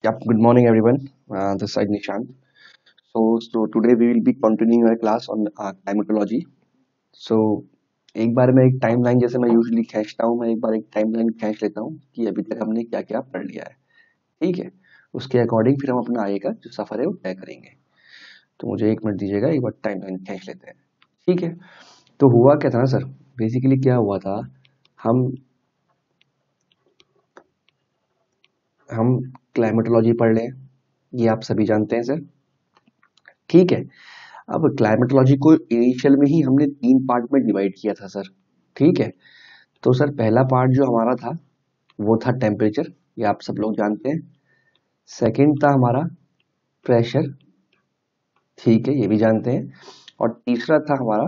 Yep, good morning everyone. This is Nishant. So today we will be continuing our class on climatology. So एक बार मैं एक timeline जैसे मैं usually खींचता हूँ, मैं एक बार एक टाइमलाइन खींच लेता हूँ कि अभी तक हमने क्या क्या पढ़ लिया है। ठीक है, उसके अकॉर्डिंग फिर हम अपना आगे का जो सफ़र है वो तय करेंगे। तो मुझे 1 मिनट दीजिएगा, एक बार टाइमलाइन खींच लेते हैं। ठीक है, तो हुआ क्या था ना सर, बेसिकली क्या हुआ था, हम हम क्लाइमेटोलॉजी पढ़ लें, ये आप सभी जानते हैं सर। ठीक है, अब क्लाइमेटोलॉजी को इनिशियल में ही हमने 3 पार्ट में डिवाइड किया था सर। ठीक है, तो सर पहला पार्ट जो हमारा था वो था टेम्परेचर, ये आप सब लोग जानते हैं। सेकंड था हमारा प्रेशर, ठीक है, ये भी जानते हैं। और तीसरा था हमारा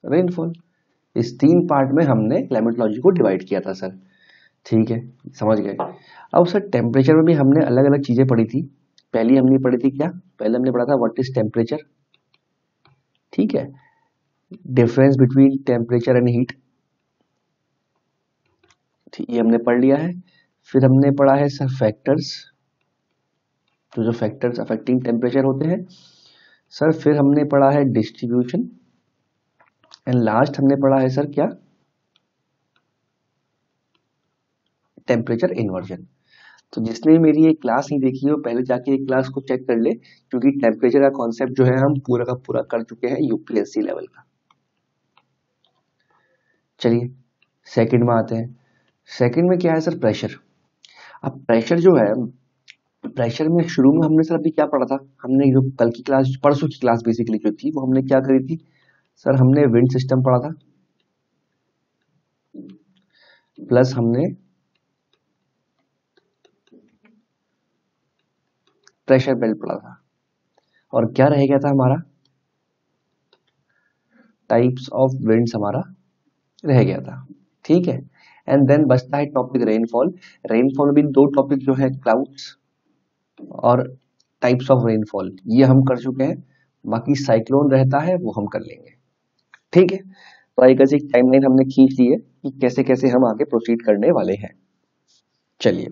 रेनफॉल। इस 3 पार्ट में हमने क्लाइमेटोलॉजी को डिवाइड किया था सर। ठीक है, समझ गए। अब सर टेम्परेचर में भी हमने अलग अलग चीजें पढ़ी थी। पहली हमने पढ़ी थी क्या, पहले हमने पढ़ा था व्हाट इज टेम्परेचर। ठीक है, difference between temperature and heat, ये हमने पढ़ लिया है। फिर हमने पढ़ा है सर फैक्टर्स, जो फैक्टर्स अफेक्टिंग टेम्परेचर होते हैं सर। फिर हमने पढ़ा है डिस्ट्रीब्यूशन एंड लास्ट हमने पढ़ा है सर क्या, टेम्परेचर इन्वर्जन। तो जिसने मेरी ये क्लास नहीं देखी है वो पहले जाके एक क्लास को चेक कर ले, क्योंकि टेम्परेचर का कॉन्सेप्ट जो है हम पूरा का पूरा कर चुके हैं यूपीएससी लेवल का। चलिए सेकंड में आते हैं। सेकंड में क्या है सर, प्रेशर। अब प्रेशर जो है, प्रेशर में शुरू में हमने सर अभी क्या पढ़ा था, हमने जो कल की क्लास, परसों की क्लास बेसिकली जो थी वो हमने क्या करी थी सर, हमने विंड सिस्टम पढ़ा था, प्लस हमने प्रेशर बेल्ट पढ़ा था। और क्या रह गया था हमारा, टाइप्स ऑफ विंड्स हमारा रह गया था। ठीक है, एंड देन बचता है टॉपिक रेनफॉल। रेनफॉल भी 2 टॉपिक जो है, क्लाउड्स और टाइप्स ऑफ रेनफॉल, ये हम कर चुके हैं। बाकी साइक्लोन रहता है वो हम कर लेंगे। ठीक है, तो एक ऐसी टाइमलाइन हमने खींच ली है कि कैसे कैसे हम आगे प्रोसीड करने वाले हैं। चलिए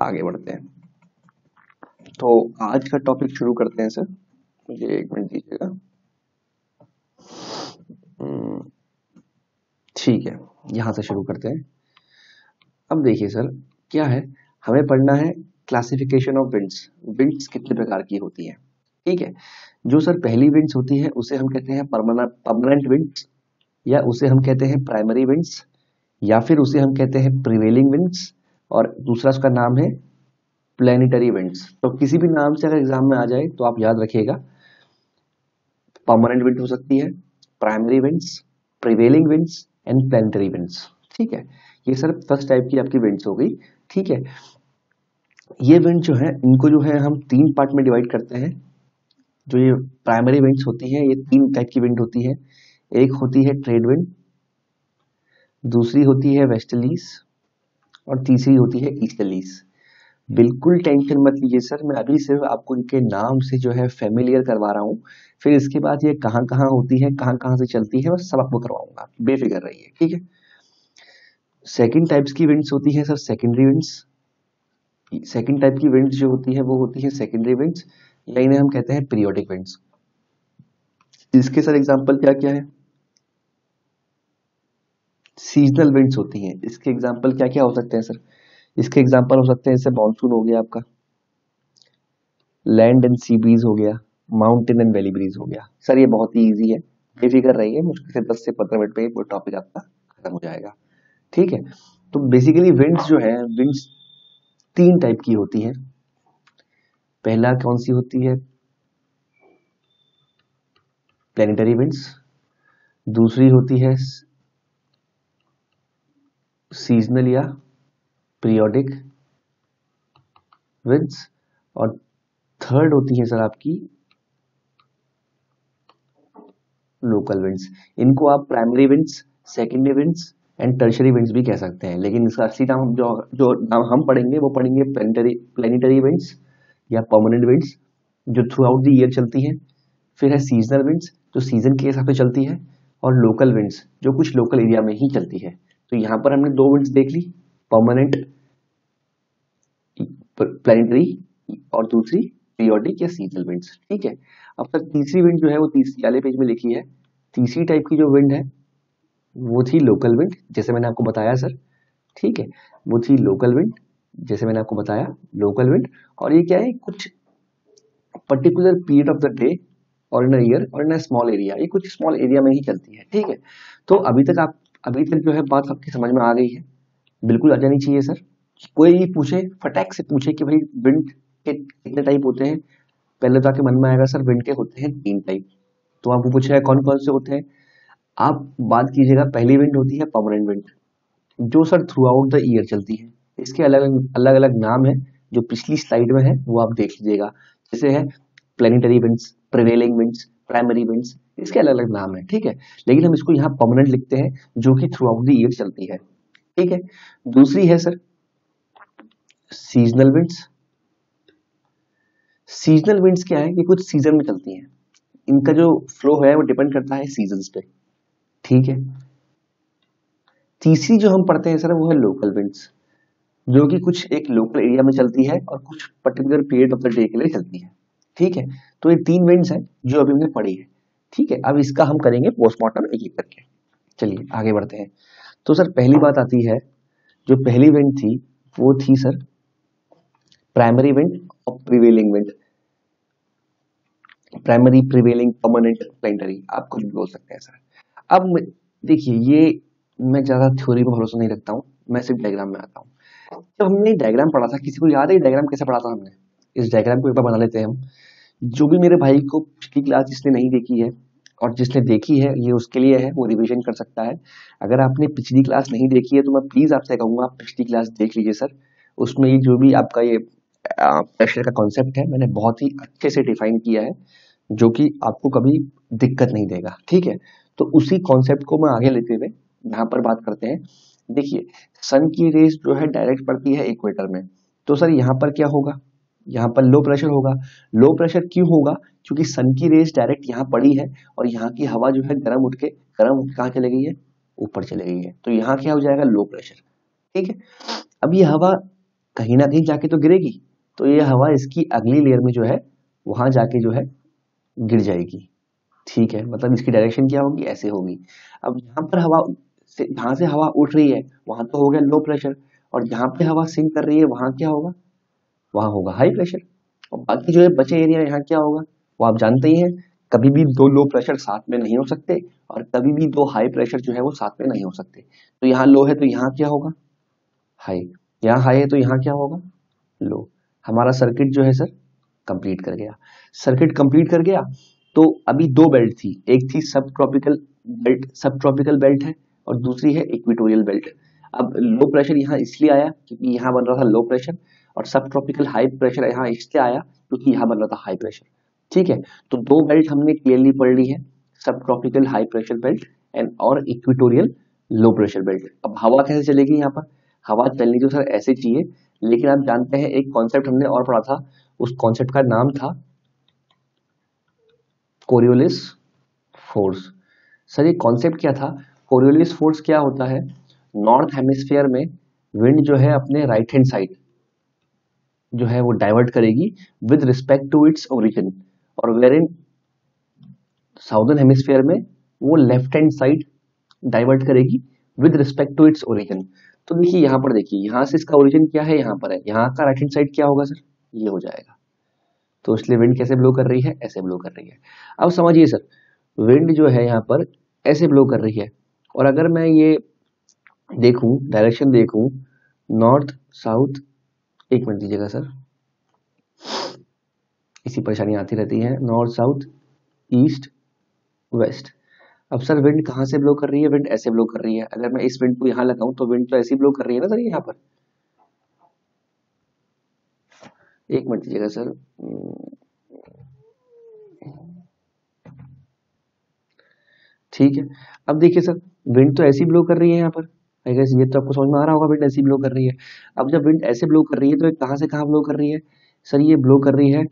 आगे बढ़ते हैं। तो आज का टॉपिक शुरू करते हैं सर, मुझे 1 मिनट दीजिएगा। ठीक है, यहाँ से शुरू करते हैं। अब देखिए सर क्या है, हमें पढ़ना है क्लासिफिकेशन ऑफ विंड्स। विंड्स कितने प्रकार की होती है। ठीक है, जो सर पहली विंड्स होती है उसे हम कहते हैं परमानेंट विंड्स, या उसे हम कहते हैं प्राइमरी विंड्स, या फिर उसे हम कहते हैं प्रिवेलिंग विंड्स, और दूसरा उसका नाम है प्लेनेटरी विंड्स। तो किसी भी नाम से अगर एग्जाम में आ जाए तो आप याद रखिएगा, परमानेंट विंड हो सकती है, primary winds, prevailing winds and planetary winds. ठीक है, ये सर फर्स्ट टाइप की आपकी विंड्स हो गई। ठीक है, ये विंड जो है इनको जो है हम 3 पार्ट में डिवाइड करते हैं। जो ये प्राइमरी विंड्स होती हैं ये 3 टाइप की विंड होती है। एक होती है ट्रेड विंड, दूसरी होती है वेस्टर्लीज, और तीसरी होती है ईस्टर्लीज। बिल्कुल टेंशन मत लीजिए सर, मैं अभी सिर्फ आपको इनके नाम से जो है फेमिलियर करवा रहा हूँ। फिर इसके बाद ये कहाँ कहाँ होती है, कहाँ कहाँ से चलती है, मैं सब आपको करवाऊंगा, बेफिक्र रहिए। ठीक है, सेकंड टाइप्स की विंड्स होती है sir secondary winds. Second type की विंड्स जो होती है वो होती है सेकेंडरी विंड्स, या इन्हें हम कहते हैं पीरियोडिक विंड्स। इसके सर एग्जांपल क्या क्या है, सीजनल विंड्स होती हैं। इसके एग्जांपल क्या क्या हो सकते हैं सर, इसके एग्जांपल हो सकते हैं जैसे मानसून हो गया आपका, लैंड एंड सी ब्रीज हो गया, माउंटेन एंड वैली ब्रीज हो गया। सर ये बहुत ही इजी है, बेफिक्र रहिए, मुश्किल से 10 से 15 मिनट में वो टॉपिक आपका खत्म हो जाएगा। ठीक है, तो बेसिकली विंड्स जो है, विंड्स 3 टाइप की होती है। पहला कौन सी होती है, प्लेनेटरी विंड्स। दूसरी होती है सीजनल या पीरियोडिक विंड्स, और थर्ड होती है सर आपकी लोकल विंड्स। इनको आप primary winds, secondary winds and tertiary winds भी कह सकते हैं, लेकिन इसका असली नाम जो जो नाम हम पढ़ेंगे वो पढ़ेंगे प्लेनेटरी विंड्स या परमानेंट विंड्स, जो थ्रू आउट द ईयर चलती है। फिर है सीजनल विंड्स, जो सीजन के हिसाब से चलती है, और लोकल विंड्स जो कुछ लोकल एरिया में ही चलती है। तो यहाँ पर हमने 2 विंड्स देख ली, परमानेंट प्लैनेटरी और दूसरी पीरियोडिक या सीजनल विंड्स। ठीक है, अब सर तीसरी विंड जो है वो तीसरी वाले पेज में लिखी है। तीसरी टाइप की जो विंड है वो थी लोकल विंड, जैसे मैंने आपको बताया सर। ठीक है, वो थी लोकल विंड, जैसे मैंने आपको बताया लोकल विंड। और ये क्या है, कुछ particular period of the day और इन ईयर और इन स्मॉल एरिया, ये कुछ स्मॉल एरिया में ही चलती है। ठीक है, तो अभी तक जो है बात आपकी समझ में आ गई है, बिल्कुल आ जानी चाहिए सर। कोई भी पूछे, फटाक से पूछे कि भाई विंड के कितने टाइप होते हैं, पहले तो आके मन में आएगा सर विंड के होते हैं 3 टाइप। तो आपको पूछेगा कौन कौन से होते हैं, आप बात कीजिएगा। पहली विंड होती है परमानेंट विंड, जो sir through out the year चलती है। इसके अलग अलग नाम है, जो पिछली स्लाइड में है वो आप देख लीजिएगा। जैसे है planetary winds, prevailing winds, primary winds, इसके अलग अलग नाम है। ठीक है, लेकिन हम इसको यहाँ परमानेंट लिखते हैं, जो कि थ्रू आउट द ईयर चलती है। ठीक है, दूसरी है sir seasonal winds. Seasonal winds क्या है, ये कुछ सीजन में चलती हैं, इनका जो फ्लो है वो डिपेंड करता है सीजन्स पे। ठीक है, तीसरी जो हम पढ़ते हैं सर वो है लोकल विंड्स, जो कि कुछ एक लोकल एरिया में चलती है और कुछ particular period of the day के लिए चलती है। ठीक है, तो ये 3 विंड्स हैं जो अभी हमने पढ़ी है। ठीक है, अब इसका हम करेंगे पोस्टमार्टम एक एक करके। चलिए आगे बढ़ते हैं। तो सर पहली बात आती है, जो पहली विंड थी वो थी सर प्राइमरी विंड और prevailing wind. Primary, prevailing, permanent, planetary, आप कुछ भी बोल सकते हैं सर। अब देखिए, ये मैं ज्यादा थ्योरी पर भरोसा नहीं रखता हूँ, मैं सिर्फ डायग्राम में आता हूँ। जब हमने डायग्राम पढ़ा था, किसी को याद है डायग्राम कैसे पढ़ा था हमने? इस डायग्राम को एक बार बना लेते हैं हम। जो भी मेरे भाई को पिछली क्लास जिसने नहीं देखी है और जिसने देखी है, ये उसके लिए है, वो रिवीजन कर सकता है। अगर आपने पिछली क्लास नहीं देखी है तो मैं प्लीज आपसे कहूंगा आप पिछली क्लास देख लीजिए सर। उसमें ये जो भी आपका ये प्रेशर का कॉन्सेप्ट है, मैंने बहुत ही अच्छे से डिफाइन किया है, जो कि आपको कभी दिक्कत नहीं देगा। ठीक है, तो उसी कॉन्सेप्ट को मैं आगे लेते हुए यहाँ पर बात करते हैं। देखिए, सन की रेज जो है डायरेक्ट पड़ती है इक्वेटर में, तो सर यहाँ पर क्या होगा, यहाँ पर लो प्रेशर होगा। लो प्रेशर क्यों होगा? क्योंकि सन की रेज डायरेक्ट यहाँ पड़ी है और यहाँ की हवा जो है गर्म उठ के कहाँ चले गई है, ऊपर चले गई है, तो यहाँ क्या हो जाएगा, लो प्रेशर। ठीक है, अब ये हवा कहीं ना कहीं जाके तो गिरेगी, तो ये हवा इसकी अगली लेयर में जो है वहां जाके जो है गिर जाएगी। ठीक है, मतलब इसकी डायरेक्शन क्या होगी, ऐसे होगी। अब यहाँ पर हवा से, जहां से हवा उठ रही है वहां तो हो गया लो प्रेशर, और जहां पे हवा सिंक कर रही है वहां क्या होगा, वहां होगा हाई प्रेशर। और बाकी जो है बचे एरिया यहाँ क्या होगा, वो आप जानते ही हैं, कभी भी 2 लो प्रेशर साथ में नहीं हो सकते और कभी भी 2 हाई प्रेशर जो है वो साथ में नहीं हो सकते। तो यहाँ लो है तो यहाँ क्या होगा, हाई। यहाँ हाई है तो यहाँ क्या होगा, लो। हमारा सर्किट जो है सर कंप्लीट कर गया। सर्किट कंप्लीट कर गया, तो अभी 2 बेल्ट थी, एक थी सब ट्रॉपिकल बेल्ट, सब ट्रॉपिकल बेल्ट है, और दूसरी है इक्वेटोरियल बेल्ट। अब लो प्रेशर यहाँ इसलिए आया क्योंकि यहाँ बन रहा था लो प्रेशर, और सब ट्रॉपिकल हाई प्रेशर यहाँ इसलिए आया क्योंकि यहाँ बन रहा था हाई प्रेशर। ठीक है, तो 2 बेल्ट हमने क्लियरली पढ़ ली है, सब tropical high pressure belt and और इक्वेटोरियल लो प्रेशर बेल्ट। अब हवा कैसे चलेगी, यहाँ पर हवा चलनी तो सर ऐसे चाहिए, लेकिन आप जानते हैं एक कॉन्सेप्ट हमने और पढ़ा था, उस कॉन्सेप्ट का नाम था कोरियोलिस फोर्स। सर ये कॉन्सेप्ट क्या था, कोरियोलिस फोर्स क्या होता है, नॉर्थ हेमिस्फीयर में विंड जो है अपने राइट हैंड साइड जो है वो डाइवर्ट करेगी with respect to its origin, और वेर इन साउदर्न हेमिस्फीयर में वो लेफ्ट हैंड साइड डाइवर्ट करेगी with respect to its origin. तो देखिए यहाँ पर, देखिए यहाँ से इसका ओरिजिन क्या है, यहाँ पर है, यहाँ का राइट हैंड साइड क्या होगा सर, ये हो जाएगा। तो इसलिए विंड कैसे ब्लो कर रही है, ऐसे ब्लो कर रही है। अब समझिए सर, विंड जो है यहाँ पर ऐसे ब्लो कर रही है, और अगर मैं ये देखूं, डायरेक्शन देखूं, नॉर्थ साउथ, एक मिनट दीजिएगा सर, इसी परेशानी आती रहती है, नॉर्थ साउथ ईस्ट वेस्ट। अब सर विंड कहाँ से ब्लो कर रही है, विंड ऐसे ब्लो कर रही है। अगर मैं इस विंड को यहाँ लगाऊं तो विंड तो ऐसी ब्लो कर रही है ना सर, यहाँ पर, एक मिनट दीजिएगा सर, ठीक है। अब देखिए सर, विंड तो ऐसी ब्लो कर रही है यहाँ पर, आई गेस ये तो आपको समझ में आ रहा होगा, विंड ऐसी ब्लो कर रही है। अब जब विंड ऐसे ब्लो कर रही है तो कहाँ से कहाँ ब्लो कर रही है सर, ये ब्लो कर रही है,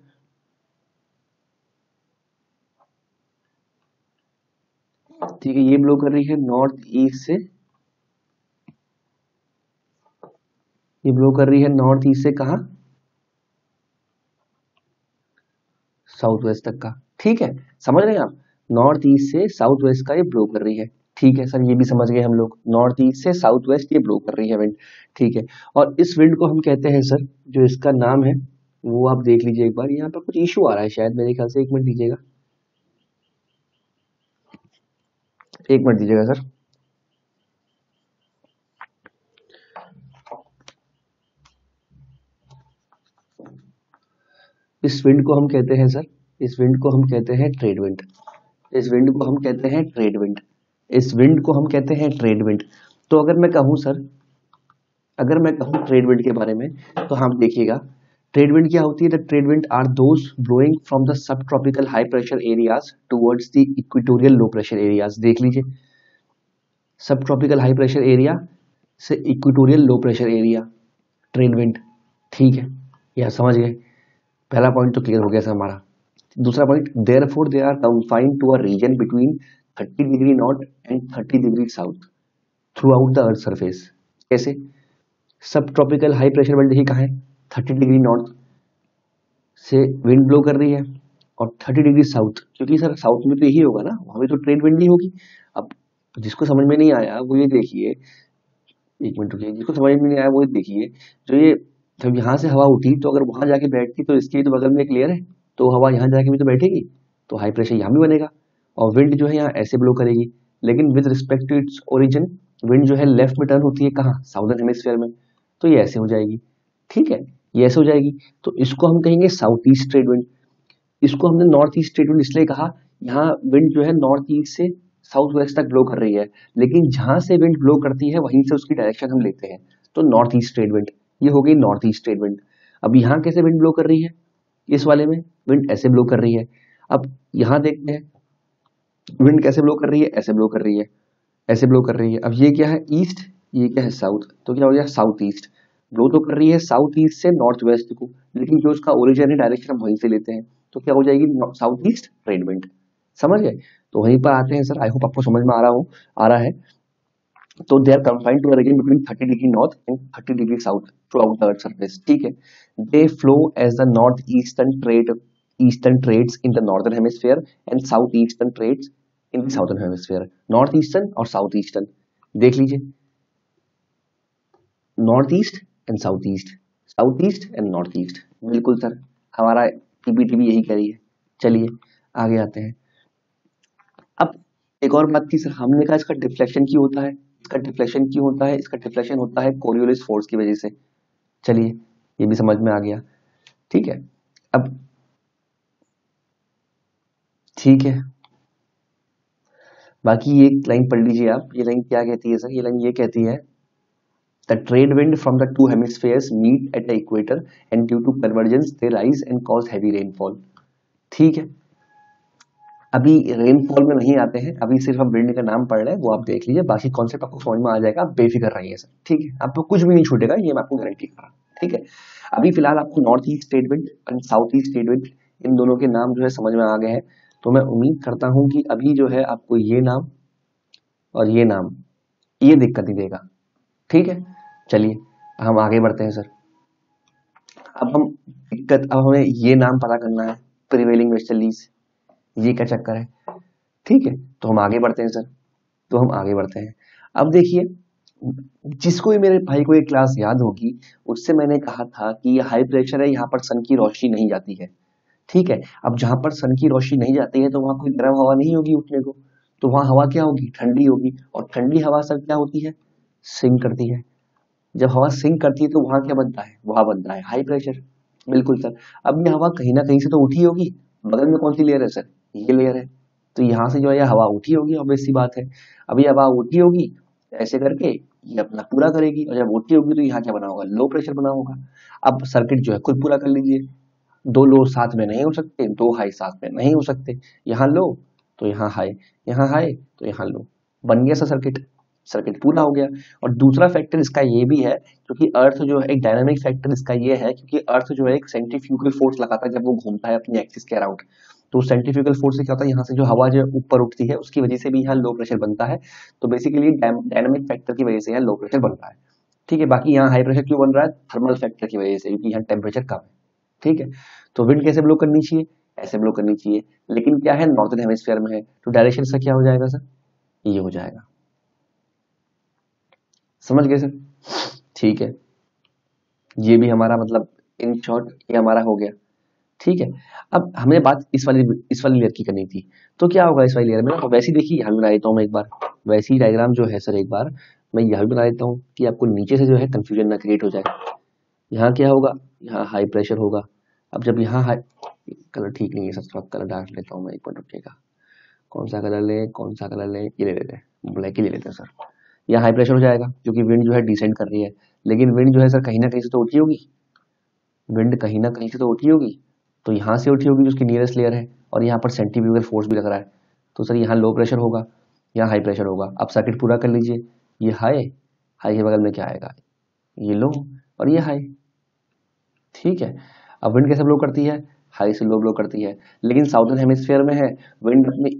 ठीक है, ये ब्लो कर रही है नॉर्थ ईस्ट से, ये ब्लो कर रही है नॉर्थ ईस्ट से कहा, साउथ वेस्ट तक का। ठीक है, समझ रहे हैं आप, नॉर्थ ईस्ट से साउथ वेस्ट का ये ब्लो कर रही है। ठीक है सर, ये भी समझ गए हम लोग, नॉर्थ ईस्ट से साउथ वेस्ट ये ब्लो कर रही है विंड। ठीक है, और इस विंड को हम कहते हैं सर, जो इसका नाम है वो आप देख लीजिए एक बार, यहाँ पर कुछ इशू आ रहा है शायद मेरे ख्याल से, एक मिनट दीजिएगा, एक मिनट दीजिएगा सर। इस विंड को हम कहते हैं सर, इस विंड को हम कहते हैं ट्रेड विंड, इस विंड को हम कहते हैं ट्रेड विंड, इस विंड को हम कहते हैं ट्रेड विंड। तो अगर मैं कहूं सर, अगर मैं कहूं ट्रेड विंड के बारे में, तो हम देखिएगा ट्रेड विंड क्या होती है। The trade wind are those blowing from the sub tropical high pressure areas towards the equatorial low pressure areas. देख लीजिए, sub tropical high pressure area से equatorial low pressure area, trade wind. ठीक है, यह समझ गए, पहला पॉइंट तो क्लियर हो गया सर हमारा। दूसरा point, therefore they are confined to a region between 30 degree north and 30 degree south throughout the earth surface. कैसे? Sub tropical high pressure belt ही कहाँ है, 30 डिग्री नॉर्थ से विंड ब्लो कर रही है, और 30 डिग्री साउथ, क्योंकि सर साउथ में तो यही होगा ना, वहां भी तो ट्रेड विंड ही होगी। अब जिसको समझ में नहीं आया वो ये देखिए, एक मिनट रुकिए, जिसको समझ में नहीं आया वो ये देखिए, जो ये जब यहाँ से हवा उठी तो अगर वहां जाके बैठती तो इसके तो बगल में एक लेयर है, तो हवा यहाँ जाके भी तो बैठेगी, तो हाई प्रेशर यहाँ भी बनेगा, और विंड जो है यहाँ ऐसे ब्लो करेगी। लेकिन with respect to its origin, wind जो है लेफ्ट में टर्न होती है कहाँ, साउदर्न हेमिस्फीयर में, तो ये ऐसे हो जाएगी। ठीक है, ये ऐसे हो जाएगी, तो इसको हम कहेंगे साउथ ईस्ट ट्रेड विंड। इसको हमने नॉर्थ ईस्ट ट्रेड विंड इसलिए कहा, यहाँ विंड जो है नॉर्थ ईस्ट से साउथ वेस्ट तक ब्लो कर रही है, लेकिन जहां से विंड ब्लो करती है वहीं से उसकी डायरेक्शन हम लेते हैं, तो नॉर्थ ईस्ट ट्रेड विंड, ये हो गई नॉर्थ ईस्ट ट्रेड विंड। अब यहाँ कैसे विंड ब्लो कर रही है, इस वाले में विंड ऐसे ब्लो कर रही है। अब यहाँ देखते हैं विंड कैसे ब्लो कर रही है, ऐसे ब्लो कर रही है, ऐसे ब्लो कर रही है। अब ये क्या है, ईस्ट, ये क्या है साउथ, तो क्या हो गया साउथ ईस्ट, ब्लो तो कर रही है साउथ ईस्ट से नॉर्थ वेस्ट को, लेकिन जो उसका ओरिजिन है डायरेक्शन हम वहीं से लेते हैं, तो क्या हो जाएगी साउथ ईस्ट ट्रेड विंड। समझ गए? तो वहीं पर आते हैं सर, आई होप आपको समझ में आ रहा है। तो they are confined to a region between 30 degree north and 30 degree south throughout the earth surface. ठीक है, they flow as the north eastern trades in the northern hemisphere and south eastern trades in the southern hemisphere. North eastern और south eastern देख लीजिए, north east and south east, south east and north east. बिल्कुल sir, हमारा PPT भी यही कह रही है। चलिए आगे आते हैं। अब एक और बात थी सर, हमने कहा इसका डिफ्लेक्शन क्यों होता है, इसका डिफ्लेक्शन क्यों होता है, इसका डिफ्लेक्शन होता है कोरियोलिस फोर्स की वजह से। चलिए ये भी समझ में आ गया। ठीक है, अब ठीक है, बाकी ये लाइन पढ़ लीजिए आप, ये लाइन क्या कहती है सर, ये लाइन ये कहती है the trade wind from the two hemispheres meet at the equator and due to convergence they rise and cause heavy rainfall। ठीक है, अभी रेनफॉल में नहीं आते हैं, अभी सिर्फ हम विंड का नाम पढ़ रहे हैं, वो आप देख लीजिए, बाकी कॉन्सेप्ट आपको समझ में आ जाएगा, आप बेफिक्र रहिए सर। ठीक है, आपको कुछ भी नहीं छूटेगा, ये मैं आपको गारंटी कर रहा हूँ। ठीक है, अभी फिलहाल आपको north east trade wind and south east trade wind, इन दोनों के नाम जो है समझ में आ गए हैं, तो मैं उम्मीद करता हूँ कि अभी जो है आपको ये नाम और ये नाम ये दिक्कत नहीं देगा। ठीक है, चलिए हम आगे बढ़ते हैं सर। अब हमें ये नाम पता करना है, प्रिवेलिंग वेस्टर्लीज, ये क्या चक्कर है। ठीक है, तो हम आगे बढ़ते हैं सर, तो हम आगे बढ़ते हैं। अब देखिए, जिसको भी मेरे भाई को ये क्लास याद होगी, उससे मैंने कहा था कि ये हाई प्रेशर है, यहाँ पर सन की रोशनी नहीं जाती है। ठीक है, अब जहां पर सन की रोशनी नहीं जाती है तो वहां कोई गर्म हवा नहीं होगी उठने को, तो वहां हवा क्या होगी, ठंडी होगी, और ठंडी हवा सर क्या होती है, सिंक करती है। जब हवा सिंक करती है तो वहां क्या बनता है, वहां बनता है हाई प्रेशर। बिल्कुल सर, अब ये हवा कहीं ना कहीं से तो उठी होगी, बगल में कौन सी लेयर है सर, ये लेयर है, तो यहाँ से जो है हवा उठी होगी, ऑब्वियस सी बात है। अब ये हवा उठी होगी, ऐसे करके ये अपना पूरा करेगी, और जब उठी होगी तो यहाँ क्या बना होगा, लो प्रेशर बना होगा। अब सर्किट जो है खुद पूरा कर लीजिए, दो लो साथ में नहीं हो सकते, दो हाई साथ में नहीं हो सकते, यहाँ लो तो यहाँ हाई, यहाँ हाई तो यहाँ लो, बन गया सा सर्किट, सर्किट पूरा हो गया। और दूसरा फैक्टर इसका ये भी है, क्योंकि अर्थ जो है एक डायनामिक फैक्टर इसका ये है, क्योंकि अर्थ जो है एक सेंट्रीफ्यूगल फोर्स लगाता है जब वो घूमता है अपनी एक्सिस के अराउंड, तो सेंट्रीफ्यूगल फोर्स से क्या होता है, यहाँ से जो हवा जो ऊपर उठती है उसकी वजह से भी यहाँ लो प्रेशर बनता है, तो बेसिकली डायनामिक फैक्टर की वजह से यहाँ लो प्रेशर बनता है। ठीक है, बाकी यहाँ हाई प्रेशर क्यों बन रहा है, थर्मल फैक्टर की वजह से, क्योंकि यहाँ टेम्परेचर कम है। ठीक है, तो विंड कैसे ब्लो करनी चाहिए, ऐसे ब्लो करनी चाहिए, लेकिन क्या है नॉर्थन हेमिस्फीयर में है तो डायरेक्शन इसका क्या हो जाएगा सर, ये हो जाएगा। समझ गए सर? ठीक है, ये भी हमारा मतलब इन शॉर्ट ये हमारा हो गया। ठीक है, अब हमें बात इस वाली लेयर की करनी थी। तो क्या होगा इस वाली लेयर में, वैसे ही देखिए यहाँ भी बना देता हूँ मैं एक बार, वैसी डायग्राम जो है सर एक बार मैं यहाँ भी बना देता हूँ कि आपको नीचे से जो है कंफ्यूजन ना क्रिएट हो जाए। यहाँ क्या होगा, यहाँ हाई प्रेशर होगा। अब जब यहाँ हाई, कलर ठीक नहीं है सर, थोड़ा कलर डार्क लेता हूँ मैं, एक मिनट रुकिएगा। कौन सा कलर ले, कौन सा कलर ले, ये ले लेते हैं, ब्लैक ही ले लेते हैं सर। यहाँ हाई प्रेशर हो जाएगा क्योंकि विंड जो है डिसेंड कर रही है, लेकिन विंड जो है सर कहीं ना कहीं से तो उठी होगी, विंड कहीं ना कहीं से तो उठी होगी, तो यहाँ से उठी होगी जो उसकी नियरेस्ट लेयर है, और यहाँ पर सेंटीफ्यूगल फोर्स भी लग रहा है, तो सर यहाँ लो प्रेशर होगा, यहाँ हाई प्रेशर होगा। अब सर्किट पूरा कर लीजिए, ये हाई, हाई के बगल में क्या आएगा, ये लो, और ये हाई। ठीक है, अब विंड कैसे ब्लो करती है, हाई से लो ब्लो करती है, लेकिन साउथर्न हेमिस्फीयर में है, विंड अपनी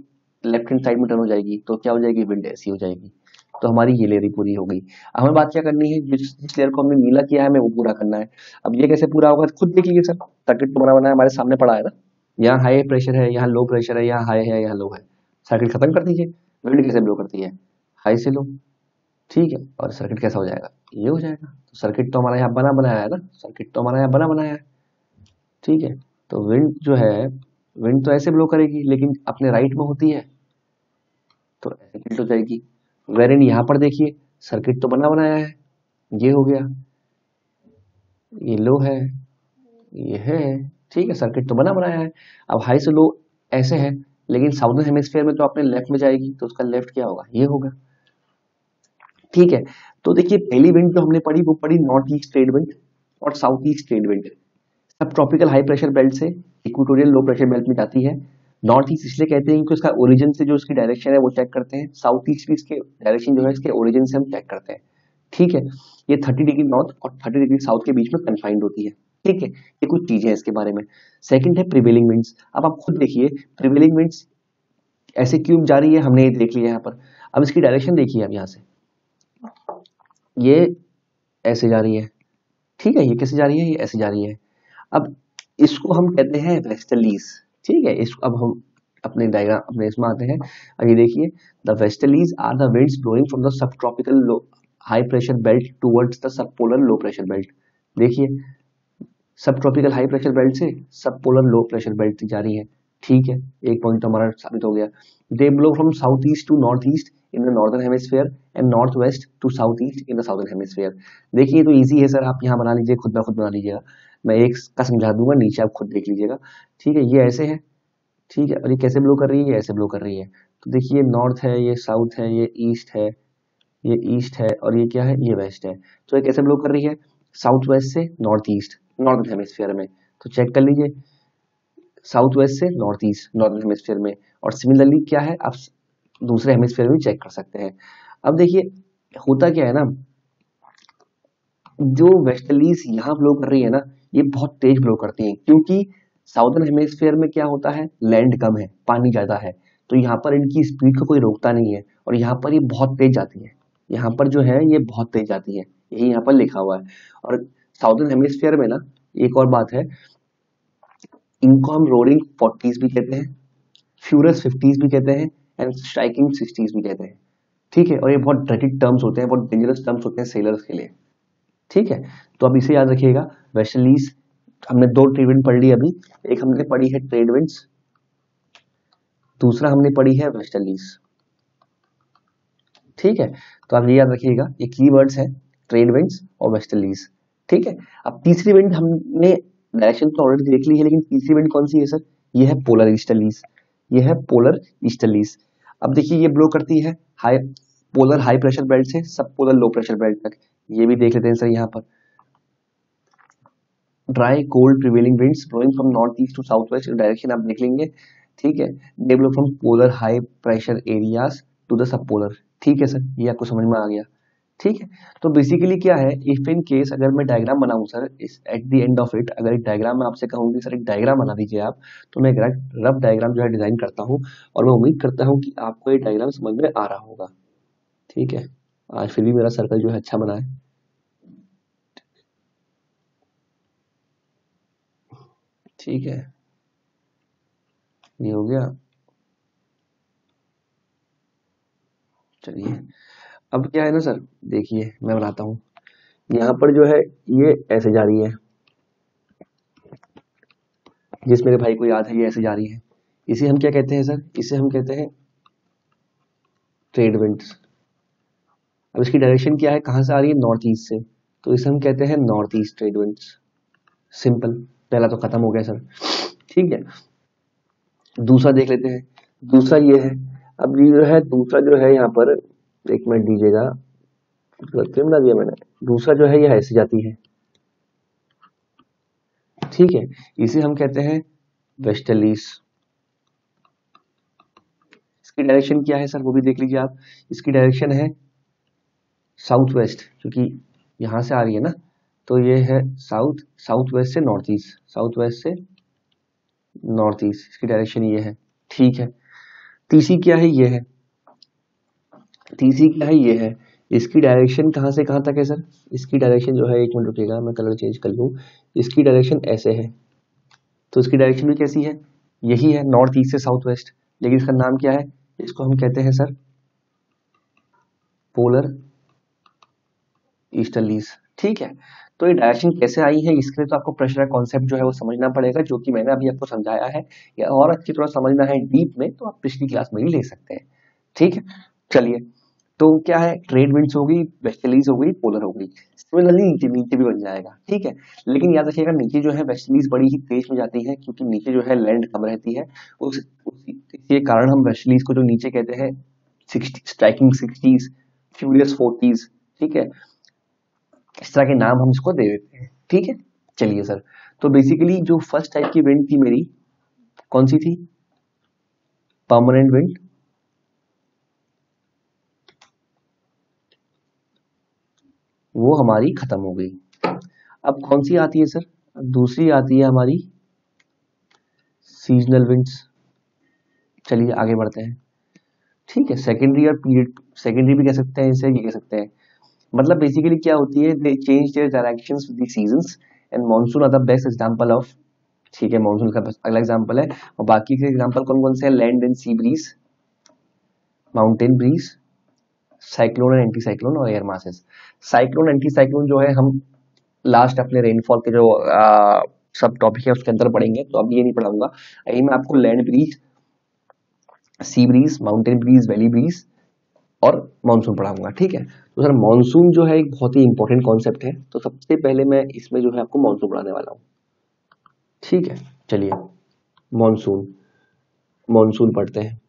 लेफ्ट हैंड साइड में टर्न हो जाएगी, तो क्या हो जाएगी, विंड ऐसी हो जाएगी। तो हमारी ये लेयर पूरी हो गई। अब हमें बात क्या करनी है, जिस लेयर को हमने नीला किया है हमें वो पूरा करना है। अब ये कैसे पूरा होगा खुद देख लीजिए सर, सर्किट तो बना हमारे सामने पड़ा है ना, यहाँ हाई प्रेशर है, यहाँ लो प्रेशर है, यहाँ हाई है, यहाँ लो है, सर्किट खत्म कर दीजिए। विंड कैसे ब्लो करती है, हाई से लो। ठीक है, और सर्किट कैसा हो जाएगा, ये हो जाएगा। तो सर्किट तो हमारा यहाँ बना बनाया है ना, सर्किट तो हमारा यहाँ बना बनाया है। ठीक है, तो विंड जो है, विंड तो ऐसे ब्लो करेगी, लेकिन अपने राइट में होती है तो ऐसे टिल्ट हो जाएगी। वेर इन यहाँ पर देखिए सर्किट तो बना बनाया है, ये हो गया, ये लो है, ये है। ठीक है, सर्किट तो बना बनाया है। अब हाई से लो ऐसे है, लेकिन साउदर्न हेमिस्फीयर में तो अपने लेफ्ट में जाएगी, तो उसका लेफ्ट क्या होगा, ये होगा। ठीक है, तो देखिए पहली विंड जो हमने पढ़ी वो पढ़ी नॉर्थ ईस्ट ट्रेड विंड और साउथ ईस्ट ट्रेड विंड। सब ट्रॉपिकल हाई प्रेशर बेल्ट से इक्वेटोरियल लो प्रेशर बेल्ट में जाती है। नॉर्थ ईस्ट इसलिए कहते हैं क्योंकि उसका ओरिजिन से जो उसकी डायरेक्शन है वो चेक करते हैं, साउथ ईस्ट भी इसके डायरेक्शन जो है इसके ओरिजिन से हम चेक करते हैं। ठीक है, ये 30 डिग्री नॉर्थ और 30 डिग्री साउथ के बीच में कन्फाइंड होती है। ठीक है, ये कुछ चीजें हैं इसके बारे में। सेकंड है प्रिवेलिंग विंड्स। अब आप खुद देखिए प्रिवेलिंग विंड्स ऐसे क्यों जा रही है, हमने ये देख लिया यहाँ पर। अब इसकी डायरेक्शन देखिए, अब यहाँ से ये ऐसे जा रही है। ठीक है, ये कैसे जा रही है, ये ऐसे जा रही है। अब इसको हम कहते हैं वेस्टर्लीज। ठीक है, इसको अब हम अपने डायग्राम अपने इसमें आते हैं। अब ये देखिए, the westerlies are the winds blowing from the sub tropical low high pressure belt towards the sub polar low pressure belt. देखिए sub tropical high pressure belt से सब पोलर लो प्रेशर बेल्ट तक जा रही है। ठीक है, एक पॉइंट तो हमारा साबित हो गया। They blow from south east to north east in the northern hemisphere and north west to south east in the southern hemisphere. देखिए तो इजी है सर, आप यहाँ बना लीजिए, खुद बना लीजिएगा, मैं एक का समझा दूंगा, नीचे आप खुद देख लीजिएगा। ठीक है, ये ऐसे है। ठीक है, और ये कैसे ब्लो कर रही है, ये ऐसे ब्लो कर रही है। तो देखिए नॉर्थ है, ये साउथ है, ये ईस्ट है, ये ईस्ट है, और ये क्या है, ये वेस्ट है। तो ये कैसे ब्लो कर रही है, साउथ वेस्ट से नॉर्थ ईस्ट नॉर्दर्न हेमिस्फीयर में। तो चेक कर लीजिए, साउथ वेस्ट से नॉर्थ ईस्ट नॉर्दर्न हेमिस्फीयर में। और सिमिलरली क्या है, आप दूसरे हेमिस्फीयर में चेक कर सकते हैं। अब देखिए होता क्या है ना, जो वेस्टर्लीज यहाँ ब्लो कर रही है ना, ये बहुत तेज ब्लो करती हैं, क्योंकि साउदर्न हेमिस्फीयर में क्या होता है, लैंड कम है, पानी ज्यादा है, तो यहाँ पर इनकी स्पीड को कोई रोकता नहीं है, और यहाँ पर ये बहुत तेज जाती है। यहाँ पर जो है ये बहुत तेज जाती है, यही यहाँ पर लिखा हुआ है। और साउदर्न हेमिस्फीयर में ना एक और बात है, इनको हम रोरिंग 40s भी कहते हैं, फ्यूरियस 50s भी कहते हैं, एंड स्ट्राइकिंग 60s भी कहते हैं। ठीक है, और ये बहुत ड्रैटिक टर्म्स होते हैं, बहुत डेंजरस टर्म्स होते हैं सेलर्स के लिए। ठीक है, तो अब इसे याद रखिएगा। वेस्टर्लीज हमने दो ट्रेड विंड पढ़ ली अभी, एक हमने पढ़ी है ट्रेड विंड्स, दूसरा हमने पढ़ी है वेस्टर्लीज। ठीक है, तो आप ये याद रखिएगा, ये कीवर्ड्स हैं, ट्रेड विंड्स और वेस्टर्लीज। ठीक है, अब तीसरी विंड हमने डायरेक्शन तो ऑलरेडी देख ली है, लेकिन तीसरी विंड कौन सी है सर, ये है पोलर ईस्टर्लीज, ये है पोलर ईस्टर्लीज। अब देखिए ये ब्लो करती है high polar high pressure belt से सब पोलर लो प्रेशर बेल्ट तक। ये भी देख लेते हैं सर यहाँ पर, dry cold prevailing winds blowing from north east to south west direction आप देख लेंगे। ठीक है, they blow from polar high pressure areas to the sub polar. ठीक है सर, ये आपको समझ में आ गया। ठीक है, तो बेसिकली क्या है, इफ इन केस अगर मैं डायग्राम बनाऊं सर, इस at the end of it अगर एक डायग्राम में आपसे कहूँ कि सर एक डायग्राम बना दीजिए आप, तो मैं एक रफ डायग्राम जो है डिजाइन करता हूँ, और मैं उम्मीद करता हूँ कि आपको ये डायग्राम समझ में आ रहा होगा। ठीक है, आज फिर भी मेरा सर्कल जो है अच्छा बना है। ठीक है, ये हो गया। चलिए अब क्या है ना सर, देखिए मैं बताता हूँ। यहाँ पर जो है ये ऐसे जा रही है, जिस मेरे भाई को याद है ये ऐसे जा रही है। इसे हम क्या कहते हैं सर, इसे हम कहते हैं ट्रेड विंड्स। अब इसकी डायरेक्शन क्या है, कहाँ से आ रही है, नॉर्थ ईस्ट से, तो इसे हम कहते हैं north east trade winds. Simple, पहला तो खत्म हो गया सर। ठीक है, दूसरा देख लेते हैं। दूसरा ये है, अब ये जो है दूसरा जो है यहाँ पर, एक मिनट दीजिएगा, क्यों बना दिया मैंने। दूसरा जो है ये ऐसे जाती है, ठीक है, इसे हम कहते हैं वेस्टर्लीज। इसकी डायरेक्शन क्या है सर, वो भी देख लीजिए आप। इसकी डायरेक्शन है साउथ वेस्ट, क्योंकि यहां से आ रही है ना, तो ये है साउथ, साउथ वेस्ट से नॉर्थ ईस्ट, साउथ वेस्ट से नॉर्थ ईस्ट, इसकी डायरेक्शन ये है। ठीक है, तीसरी क्या है, ये है। तीसरी क्या है, ये है। इसकी डायरेक्शन कहां से कहां तक है सर, इसकी डायरेक्शन जो है, एक मिनट रुकिएगा मैं कलर चेंज कर लूं। इसकी डायरेक्शन ऐसे है, तो इसकी डायरेक्शन भी कैसी है, यही है, नॉर्थ ईस्ट से साउथ वेस्ट। लेकिन इसका नाम क्या है, इसको हम कहते हैं सर पोलर ईस्टर्लीज। ठीक है, तो ये डायरेक्शन कैसे आई है, इसके लिए तो आपको प्रेशर का कॉन्सेप्ट जो है वो समझना पड़ेगा, जो कि मैंने अभी आपको समझाया है। या और अच्छी तरह समझना है डीप में, तो आप पिछली क्लास में ही ले सकते हैं। ठीक है, चलिए, तो क्या है, ट्रेड विंड्स हो गई, वेस्टर्लीज हो गई, पोलर हो गई। सिमिलरली नीचे नीचे भी बन जाएगा। ठीक है, लेकिन याद रखिएगा नीचे जो है वेस्टर्लीज बड़ी ही तेज में जाती है, क्योंकि नीचे जो है लैंड कम रहती है। इसी कारण हम वेस्टर्लीज को जो नीचे कहते हैं 60 स्ट्राइकिंग 60s, फ्यूरियस 40s। ठीक है, इस तरह के नाम हम इसको दे देते हैं। ठीक है, चलिए सर, तो बेसिकली जो फर्स्ट टाइप की विंड थी मेरी, कौन सी थी, परमानेंट विंड। वो हमारी खत्म हो गई। अब कौन सी आती है सर, दूसरी आती है हमारी सीजनल विंड्स। चलिए आगे बढ़ते हैं। ठीक है, सेकेंडरी और पीरियड, सेकेंडरी भी कह सकते हैं इसे, ये कह सकते हैं। मतलब बेसिकली क्या होती है, they change their directions with the seasons, and monsoon are the best example of. ठीक है, मॉनसून का अगला एग्जांपल है। और बाकी के एग्जांपल कौन कौन से हैं, land and sea breeze, mountain breeze, cyclone and anticyclone, और air masses. Cyclone anticyclone जो है हम लास्ट अपने रेनफॉल के जो सब टॉपिक है उसके अंदर पढ़ेंगे, तो अब ये नहीं पढ़ाऊंगा। यही मैं आपको land breeze, sea breeze, mountain breeze, valley breeze और मानसून पढ़ाऊंगा। ठीक है, तो सर मानसून जो है एक बहुत ही इंपॉर्टेंट कॉन्सेप्ट है, तो सबसे पहले मैं इसमें जो है आपको मानसून पढ़ाने वाला हूँ। ठीक है, चलिए मानसून, मानसून पढ़ते हैं।